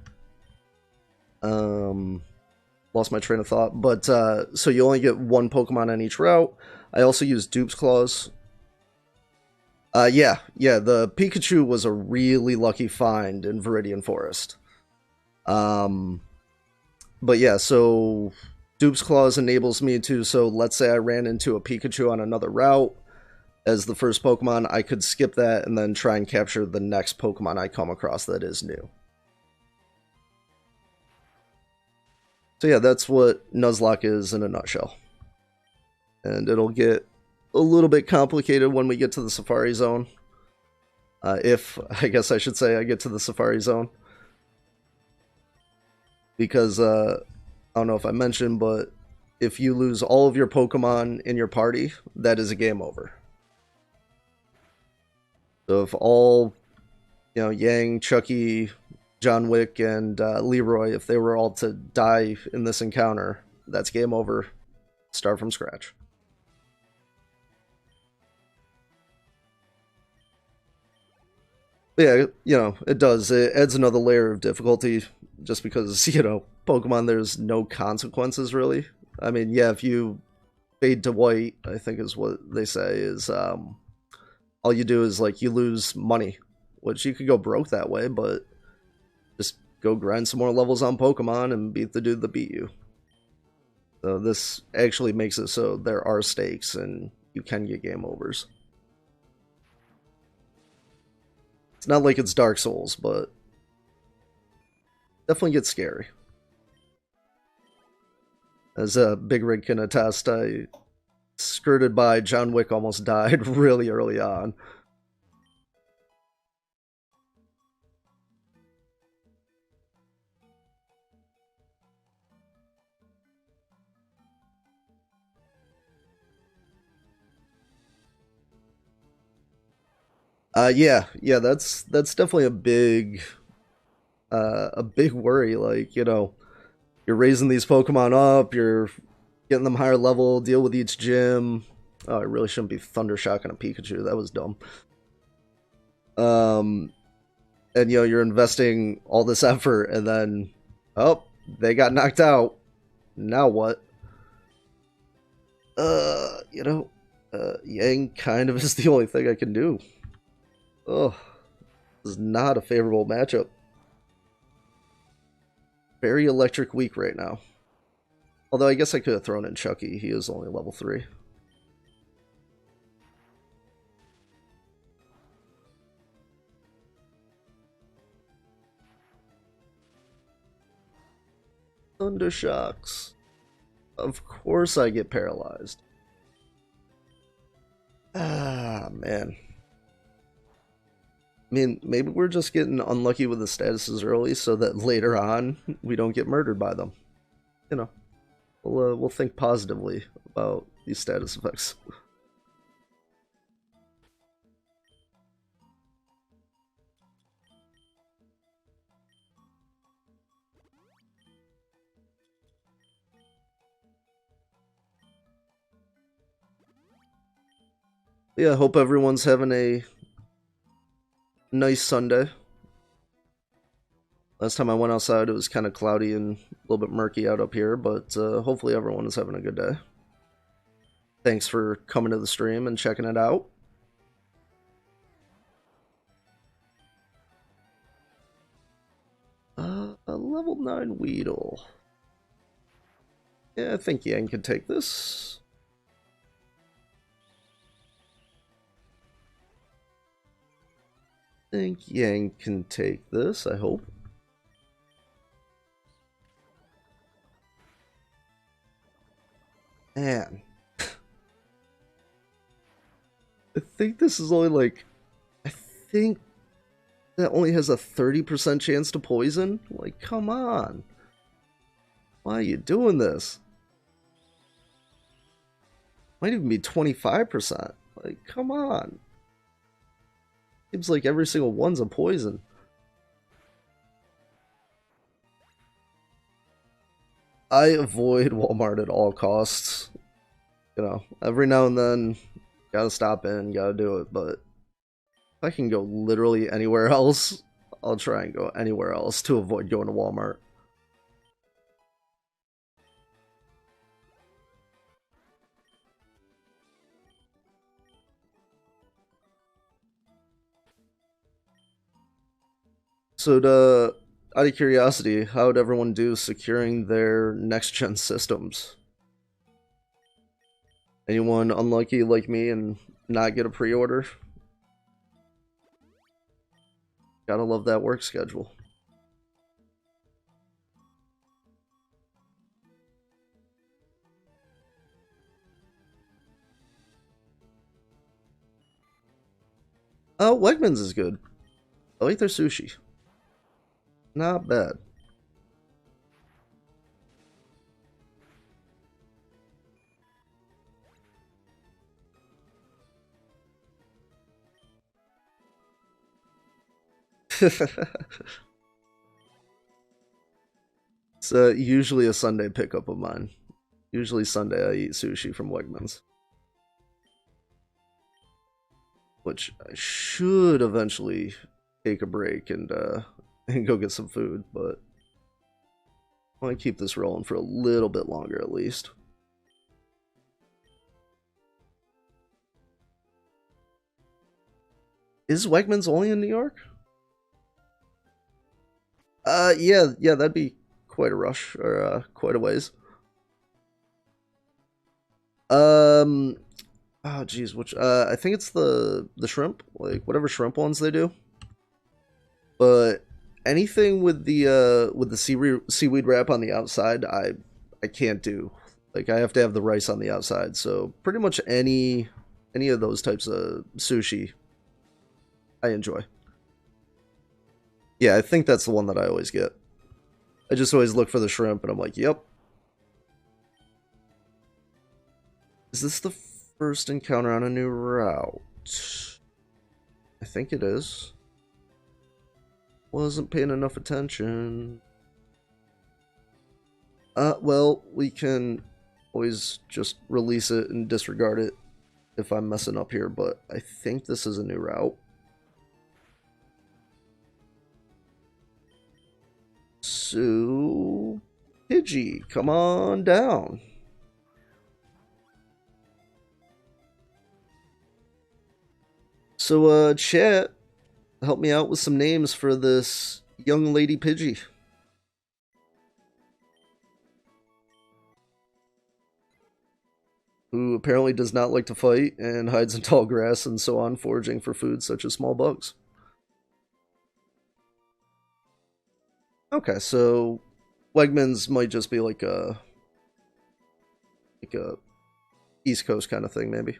lost my train of thought, but so you only get one Pokemon on each route. I also use Dupe's Claws. Yeah, the Pikachu was a really lucky find in Viridian Forest. But yeah, so Dupe's Claws enables me to, so let's say I ran into a Pikachu on another route as the first Pokemon, I could skip that and then try and capture the next Pokemon I come across that is new. So yeah, that's what Nuzlocke is in a nutshell. And it'll get a little bit complicated when we get to the Safari Zone. If, I guess I should say, I get to the Safari Zone. Because, I don't know if I mentioned, but if you lose all of your Pokemon in your party, that is a game over. So if all, Yang, Chucky, John Wick, and Leroy, if they were all to die in this encounter, that's game over. Start from scratch. Yeah, it does. It adds another layer of difficulty just because, Pokemon, there's no consequences, really. I mean, yeah, if you fade to white, I think is what they say, is all you do is, you lose money, which you could go broke that way, but just go grind some more levels on Pokemon and beat the dude that beat you. So this actually makes it so there are stakes and you can get game overs. It's not like it's Dark Souls, but definitely gets scary. As Big Rig can attest, I skirted by John Wick, almost died really early on. Yeah, that's definitely a big worry. You're raising these Pokemon up, you're getting them higher level, deal with each gym. Oh, I really shouldn't be Thunder Shocking a Pikachu. That was dumb. And you're investing all this effort, and then, oh, they got knocked out. Now what? Yang kind of is the only thing I can do. Oh, this is not a favorable matchup. Very electric weak right now. Although I guess I could have thrown in Chucky. He is only level 3. Thunder Shocks. Of course I get paralyzed. Ah, man. I mean, maybe we're just getting unlucky with the statuses early so that later on we don't get murdered by them. We'll think positively about these status effects. Yeah, hope everyone's having a nice Sunday. Last time I went outside, it was kind of cloudy and a little bit murky out up here, but hopefully everyone is having a good day. Thanks for coming to the stream and checking it out. A level 9 Weedle. Yeah, I think Yang could take this. I think Yang can take this, I hope. Man. I think this is only like... I think that only has a 30% chance to poison? Like, come on. Why are you doing this? Might even be 25%. Like, come on. Seems like every single one's a poison. I avoid Walmart at all costs. You know, every now and then, gotta stop in, gotta do it, but if I can go literally anywhere else, I'll try and go anywhere else to avoid going to Walmart. So, out of curiosity, how would everyone do securing their next-gen systems? Anyone unlucky like me and not get a pre-order? Gotta love that work schedule. Oh, Wegmans is good. I like their sushi. Not bad. It's usually a Sunday pickup of mine. Usually Sunday I eat sushi from Wegmans. Which I should eventually take a break and go get some food, but I want to keep this rolling for a little bit longer at least. Is Wegmans only in New York? Yeah, that'd be quite a rush, or quite a ways. Oh geez, which I think it's the shrimp, like whatever shrimp ones they do. But anything with the seaweed wrap on the outside, I can't do. Like I have to have the rice on the outside. So pretty much any of those types of sushi, I enjoy. Yeah, I think that's the one that I always get. I just always look for the shrimp, and I'm like, yep. Is this the first encounter on a new route? I think it is. Wasn't paying enough attention. Well, we can always just release it and disregard it if I'm messing up here, but I think this is a new route. So, Pidgey, come on down. So, chat, help me out with some names for this young lady Pidgey. Who apparently does not like to fight and hides in tall grass and so on, foraging for food such as small bugs. Okay, so Wegmans might just be like a East Coast kind of thing, maybe.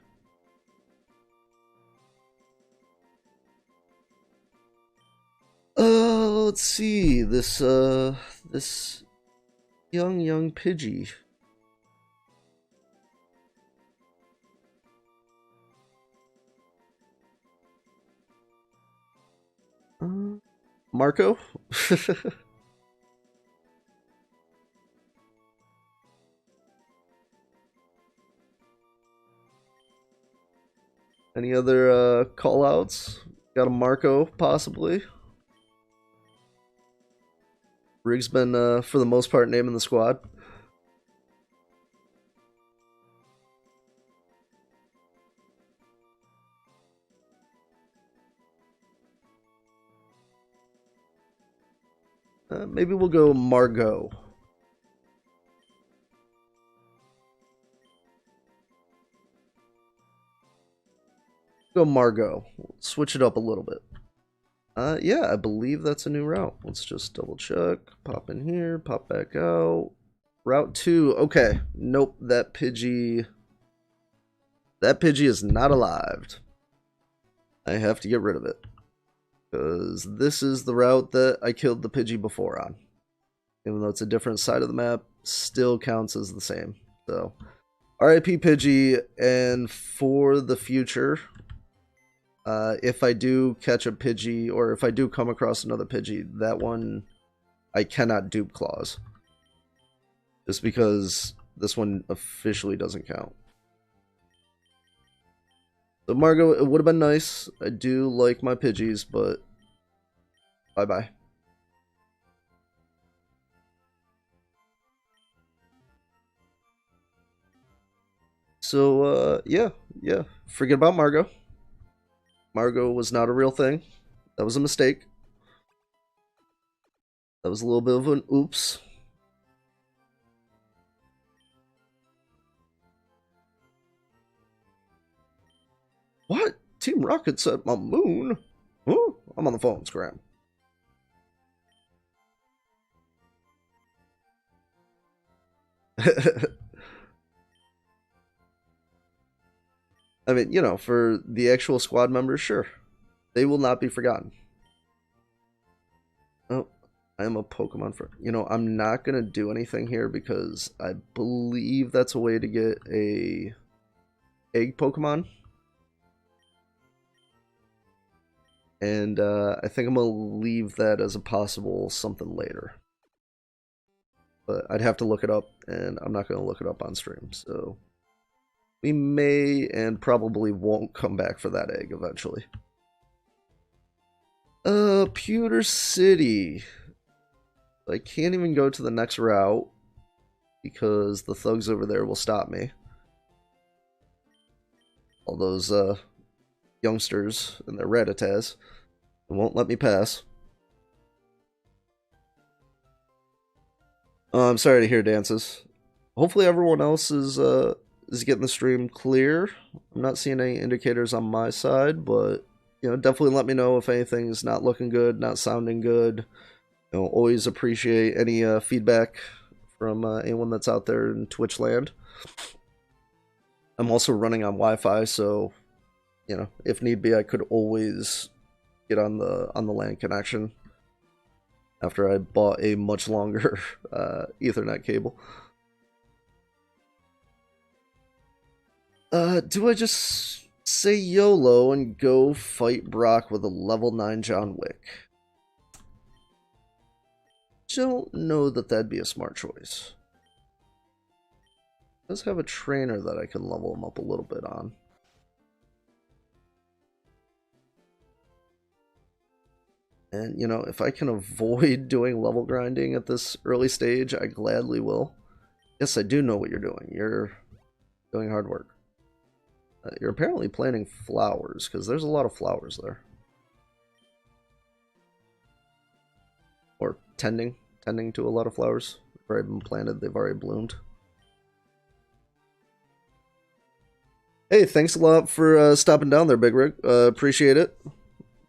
Let's see, this young Pidgey. Marco? Any other call outs? Got a Marco, possibly. Rig's been, for the most part, naming the squad. Maybe we'll go Margot. Go Margot. We'll switch it up a little bit. Yeah, I believe that's a new route. Let's just double check. Pop in here, pop back out. Route 2. Okay. Nope, that Pidgey is not alive. I have to get rid of it. Because this is the route that I killed the Pidgey before on. Even though it's a different side of the map, still counts as the same. So, RIP Pidgey, and for the future, if I do catch a Pidgey, or if I do come across another Pidgey, that one I cannot dupe claws. Just because this one officially doesn't count. So Margot, it would have been nice. I do like my Pidgeys, but bye-bye. So, yeah. Forget about Margot. Margot was not a real thing. That was a mistake. That was a little bit of an oops. What? Team Rocket said my moon? Huh? I'm on the phone, Scram. I mean, you know, for the actual squad members, sure. They will not be forgotten. Oh, I am a Pokemon friend. You know, I'm not going to do anything here because I believe that's a way to get a egg Pokemon. And I think I'm going to leave that as a possible something later. But I'd have to look it up, and I'm not going to look it up on stream. So we may and probably won't come back for that egg eventually. Pewter City. I can't even go to the next route because the thugs over there will stop me. All those youngsters and their Rattatas won't let me pass. I'm sorry to hear, Dances. Hopefully everyone else is getting the stream clear. I'm not seeing any indicators on my side, but you know, definitely let me know if anything's not looking good, not sounding good. You know, always appreciate any feedback from anyone that's out there in Twitch land. I'm also running on Wi-Fi, so you know, if need be, I could always get on the LAN connection after I bought a much longer Ethernet cable. Do I just say YOLO and go fight Brock with a level 9 John Wick? Don't know that that'd be a smart choice. Does have a trainer that I can level him up a little bit on. And, you know, if I can avoid doing level grinding at this early stage, I gladly will. Yes, I do know what you're doing. You're doing hard work. You're apparently planting flowers, because there's a lot of flowers there. Or tending to a lot of flowers. They've already been planted, they've already bloomed. Hey, thanks a lot for stopping down there, Big Rig. Appreciate it.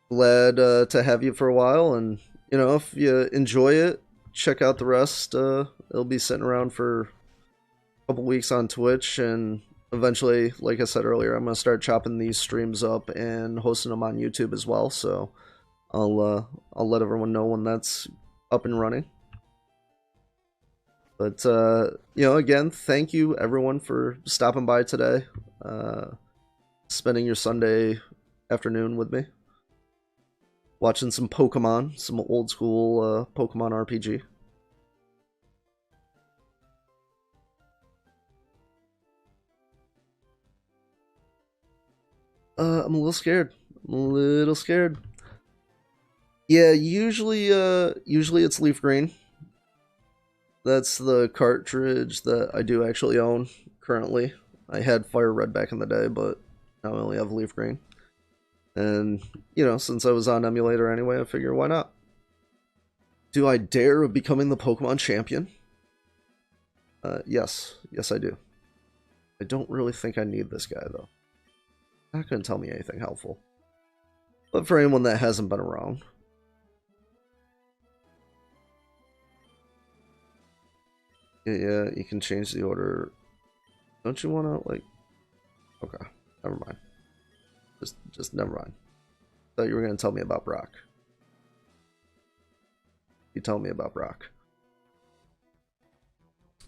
Glad to have you for a while, and you know, if you enjoy it, check out the rest. It'll be sitting around for a couple weeks on Twitch, and eventually, like I said earlier, I'm gonna start chopping these streams up and hosting them on YouTube as well. So I'll let everyone know when that's up and running. But you know, again, thank you everyone for stopping by today, spending your Sunday afternoon with me, watching some Pokemon, some old school Pokemon RPG. I'm a little scared. Yeah, usually it's leaf green. That's the cartridge that I do actually own currently. I had Fire Red back in the day, but now I only have Leaf Green. And, since I was on emulator anyway, I figure why not? Do I dare of becoming the Pokemon champion? Yes. Yes, I do. I don't really think I need this guy, though. Not going to tell me anything helpful. But for anyone that hasn't been around. Yeah, you can change the order. Don't you want to, like... Okay, never mind. Just never mind. Thought you were going to tell me about Brock. You tell me about Brock.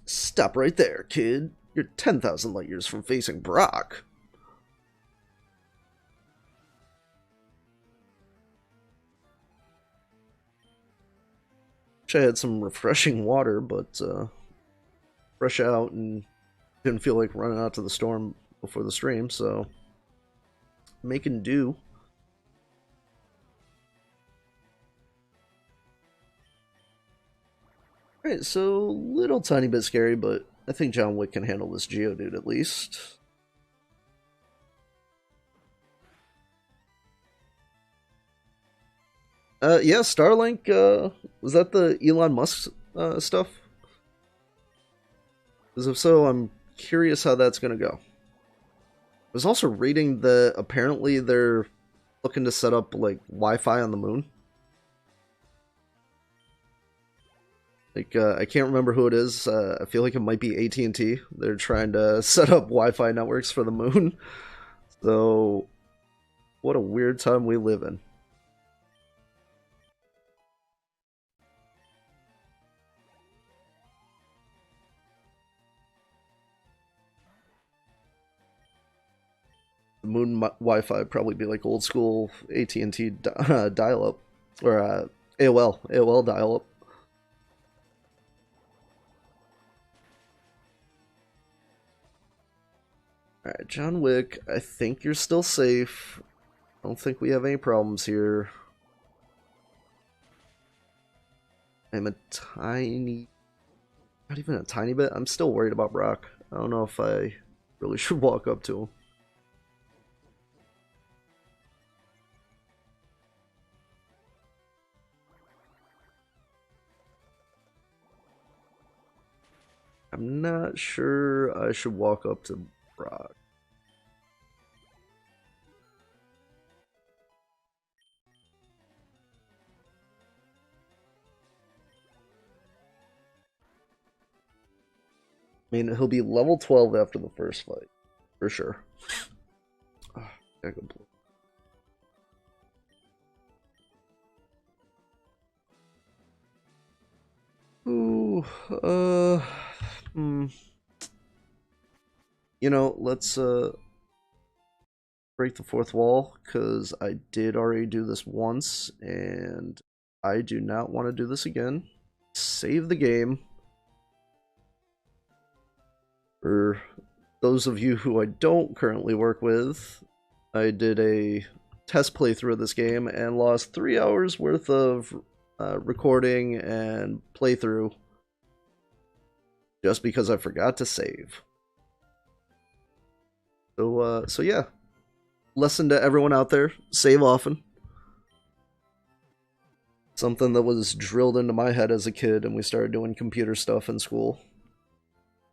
Stop right there, kid. You're 10,000 light years from facing Brock. Wish I had some refreshing water, but fresh out and didn't feel like running out to the storm before the stream, so making do. Alright, so a little tiny bit scary, but I think John Wick can handle this Geodude at least. Yeah, Starlink, was that the Elon Musk stuff? Because if so, I'm curious how that's going to go. I was also reading that apparently they're looking to set up, like, Wi-Fi on the moon. Like, I can't remember who it is. I feel like it might be AT&T. They're trying to set up Wi-Fi networks for the moon. So, what a weird time we live in. The moon Wi-Fi would probably be like old school AT&T dial-up. Or AOL dial-up. Alright, John Wick, I think you're still safe. I don't think we have any problems here. I'm a tiny... Not even a tiny bit. I'm still worried about Brock. I don't know if I really should walk up to him. I'm not sure I should walk up to Brock. I mean, he'll be level 12 after the first fight. For sure. Ooh, let's break the fourth wall, because I did already do this once, and I do not want to do this again. Save the game. For those of you who I don't currently work with, I did a test playthrough of this game and lost 3 hours worth of recording and playthrough just because I forgot to save. So yeah. Lesson to everyone out there, save often. Something that was drilled into my head as a kid and we started doing computer stuff in school.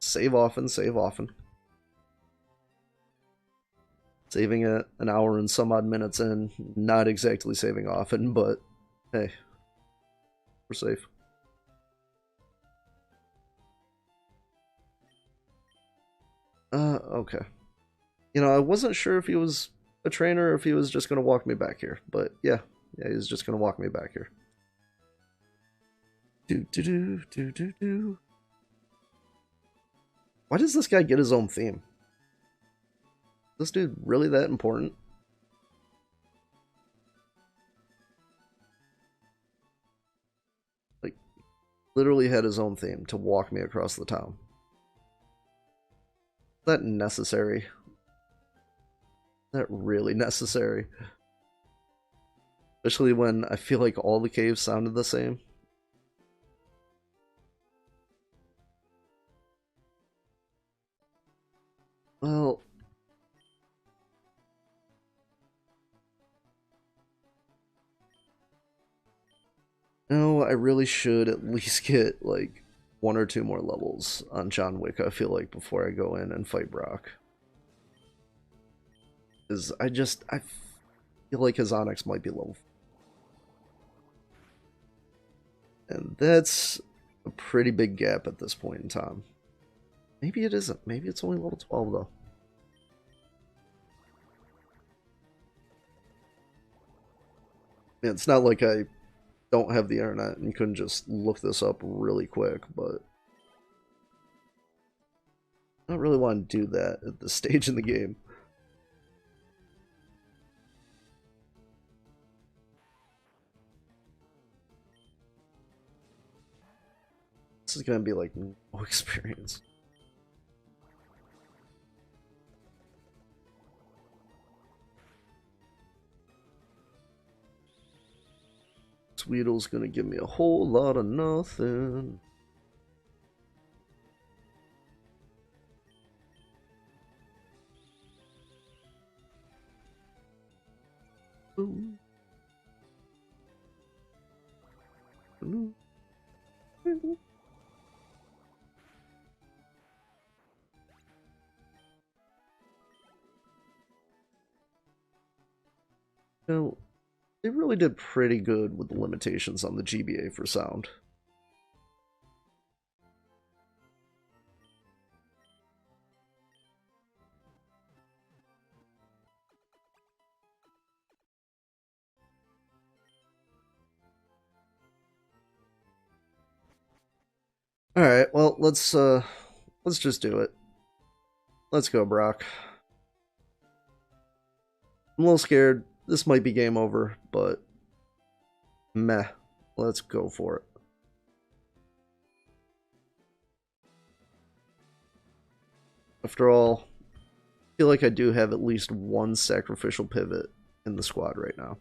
Save often, save often. Saving it an hour and some odd minutes in, not exactly saving often, but hey, we're safe. Okay. I wasn't sure if he was a trainer or if he was just going to walk me back here, but yeah, he's just going to walk me back here. Do. Why does this guy get his own theme? Is this dude really that important? Like, literally had his own theme to walk me across the town. Is that necessary? Is that really necessary? Especially when I feel like all the caves sounded the same. Well, no, I really should at least get like 1 or 2 more levels on John Wick, I feel like, before I go in and fight Brock. Because I feel like his Onyx might be level 4. And that's a pretty big gap at this point in time. Maybe it isn't. Maybe it's only level 12, though. It's not like I don't have the internet and couldn't just look this up really quick, but I don't really want to do that at this stage in the game. This is going to be like no experience. Sweetle's gonna give me a whole lot of nothing. Ooh. Ooh. Ooh. Now, they really did pretty good with the limitations on the GBA for sound. Alright, well, let's just do it. Let's go, Brock. I'm a little scared. This might be game over, but meh. Let's go for it. After all, I feel like I do have at least one sacrificial pivot in the squad right now.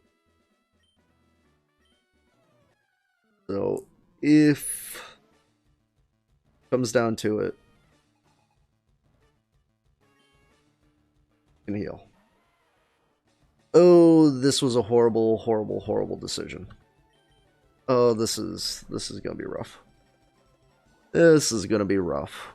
So, if it comes down to it, I can heal. Oh, this was a horrible, horrible, horrible decision. Oh, this is gonna be rough. This is gonna be rough.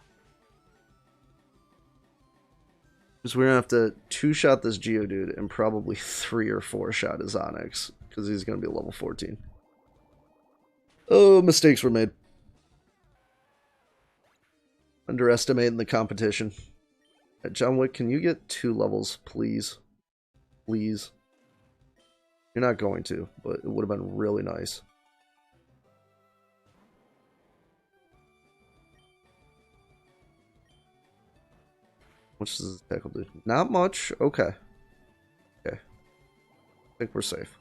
Because we're gonna have to 2-shot this Geodude and probably 3 or 4-shot his Onyx, because he's gonna be level 14. Oh, mistakes were made. Underestimating the competition. John Wick, can you get 2 levels, please? Please. You're not going to, but it would have been really nice. What does this tackle do? Not much. Okay. Okay. I think we're safe.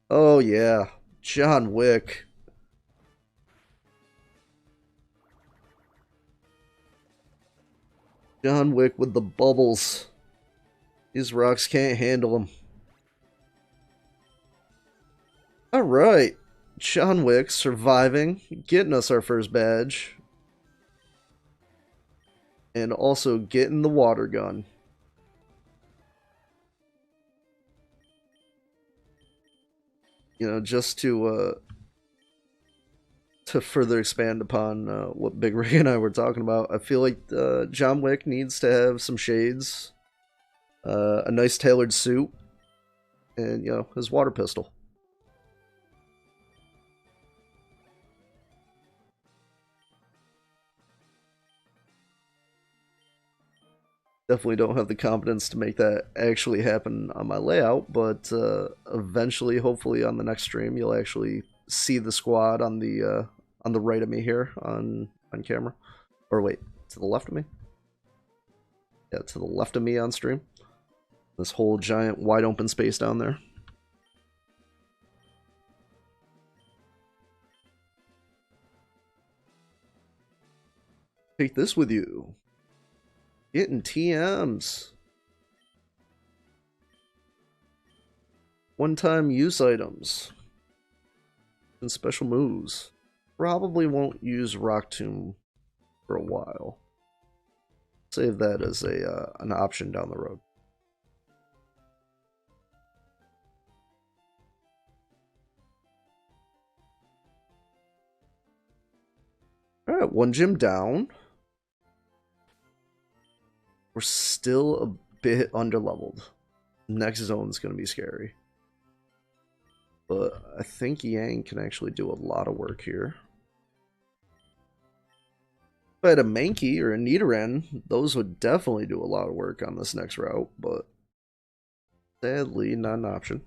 Oh, yeah. John Wick. John Wick with the bubbles. These rocks can't handle them. Alright. John Wick surviving, getting us our first badge. And also getting the water gun. You know, just to further expand upon what Big Rig and I were talking about, I feel like John Wick needs to have some shades, a nice tailored suit, and, you know, his water pistol. Definitely don't have the confidence to make that actually happen on my layout, but eventually, hopefully on the next stream, you'll actually see the squad on the right of me here on camera. Or wait, to the left of me? Yeah, to the left of me on stream. This whole giant wide open space down there. Take this with you. Getting TMs. One-time use items. And special moves. Probably won't use Rock Tomb for a while. save that as a an option down the road. Alright, one gym down. We're still a bit underleveled. Next zone's going to be scary. But I think Yang can actually do a lot of work here. If I had a Mankey or a Nerdydren, those would definitely do a lot of work on this next route, but sadly, not an option.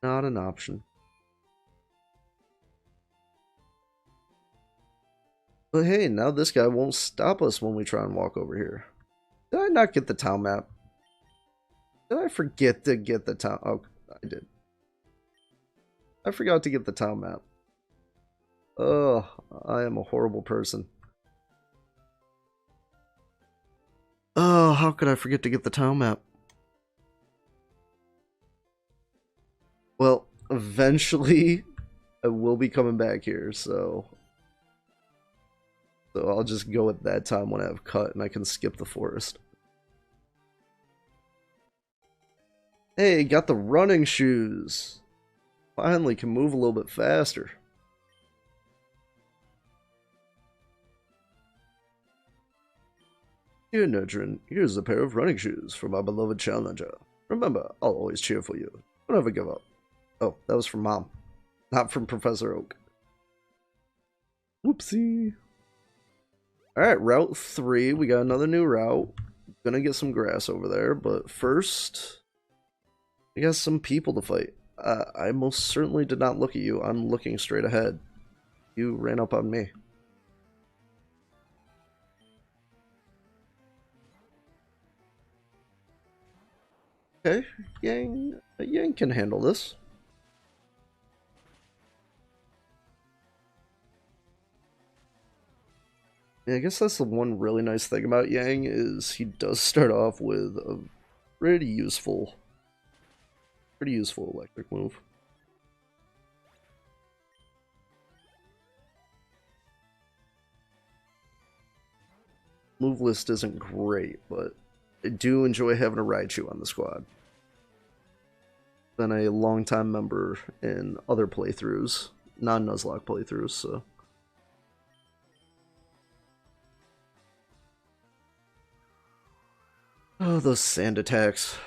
Not an option. But hey, now this guy won't stop us when we try and walk over here. Did I not get the town map? Did I forget to get the town? Oh, I did. I forgot to get the town map. Oh, I am a horrible person. Oh, how could I forget to get the town map? Well, eventually I will be coming back here, so I'll just go at that time when I have cut and I can skip the forest. Hey, got the running shoes. Finally can move a little bit faster. Dear Nerdydren, here's a pair of running shoes from our beloved challenger. Remember, I'll always cheer for you. Don't ever give up. Oh, that was from Mom, not from Professor Oak. Whoopsie. Alright, Route 3. We got another new route. Gonna get some grass over there, but first, we got some people to fight. I most certainly did not look at you. I'm looking straight ahead. You ran up on me. Okay, Yang can handle this. Yeah, I guess that's the one really nice thing about Yang is he does start off with a pretty useful electric move. Move list isn't great, but I do enjoy having a Raichu on the squad. Been a long-time member in other playthroughs, non-Nuzlocke playthroughs, so. Oh, those sand attacks.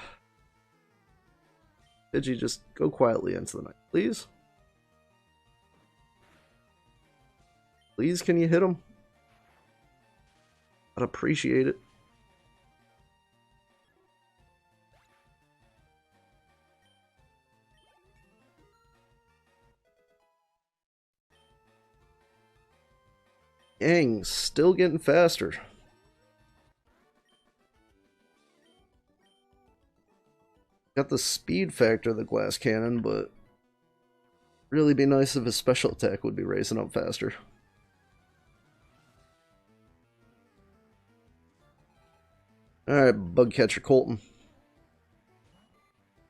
Digi, just go quietly into the night, please? Please, can you hit him? I'd appreciate it. Yang, still getting faster. Got the speed factor of the glass cannon, but really be nice if his special attack would be raising up faster. Alright, bug catcher Colton.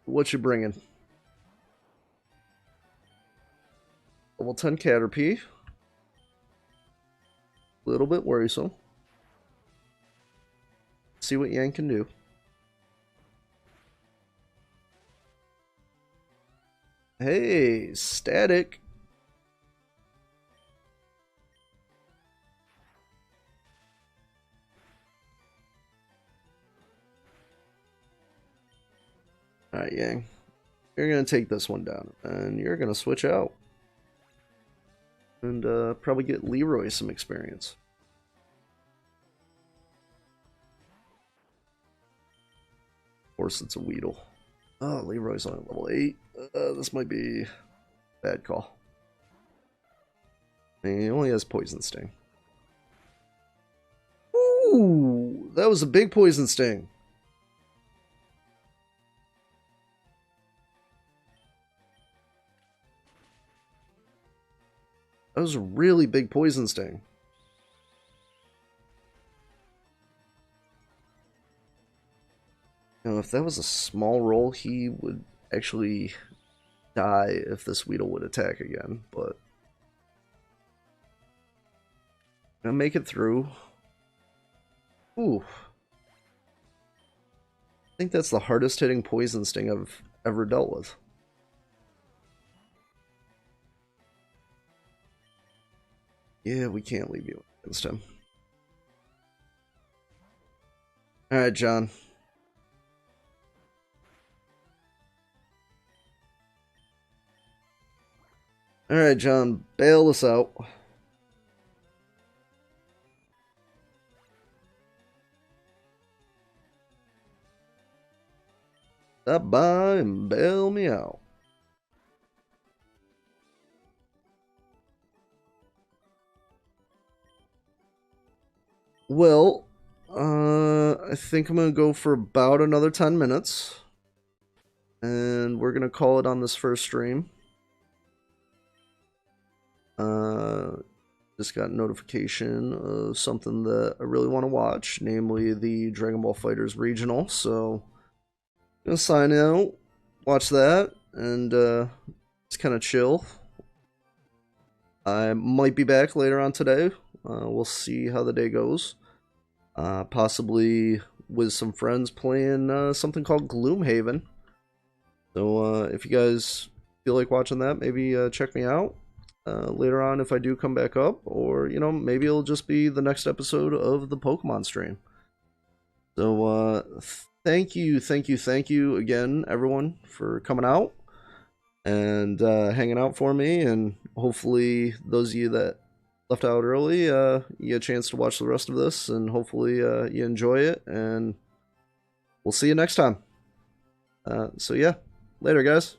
What you bringing? Level 10 Caterpie. A little bit worrisome. See what Yang can do. Hey, static. Alright, Yang. You're going to take this one down, and you're going to switch out. And probably get Leroy some experience. Of course, it's a Weedle. Oh, Leroy's only level 8. This might be a bad call. He only has Poison Sting. Ooh, that was a big Poison Sting. That was a really big Poison Sting. Now, if that was a small roll, he would actually die if this Weedle would attack again, but Gonna make it through. Ooh. I think that's the hardest hitting poison sting I've ever dealt with. Yeah, we can't leave you against him. Alright, John. Alright, John, bail us out. Stop by and bail me out. Well, I think I'm gonna go for about another 10 minutes. And we're gonna call it on this first stream. Just got notification of something that I really want to watch, namely the Dragon Ball FighterZ Regional. So I'm gonna sign out, watch that, and just kind of chill. I might be back later on today. We'll see how the day goes. Possibly with some friends playing something called Gloomhaven. So if you guys feel like watching that, maybe check me out later on if I do come back up, or you know, maybe it'll just be the next episode of the Pokemon stream. So thank you again, everyone, for coming out and hanging out for me, and hopefully those of you that left out early, you get a chance to watch the rest of this, and hopefully you enjoy it, and we'll see you next time. So yeah, later guys.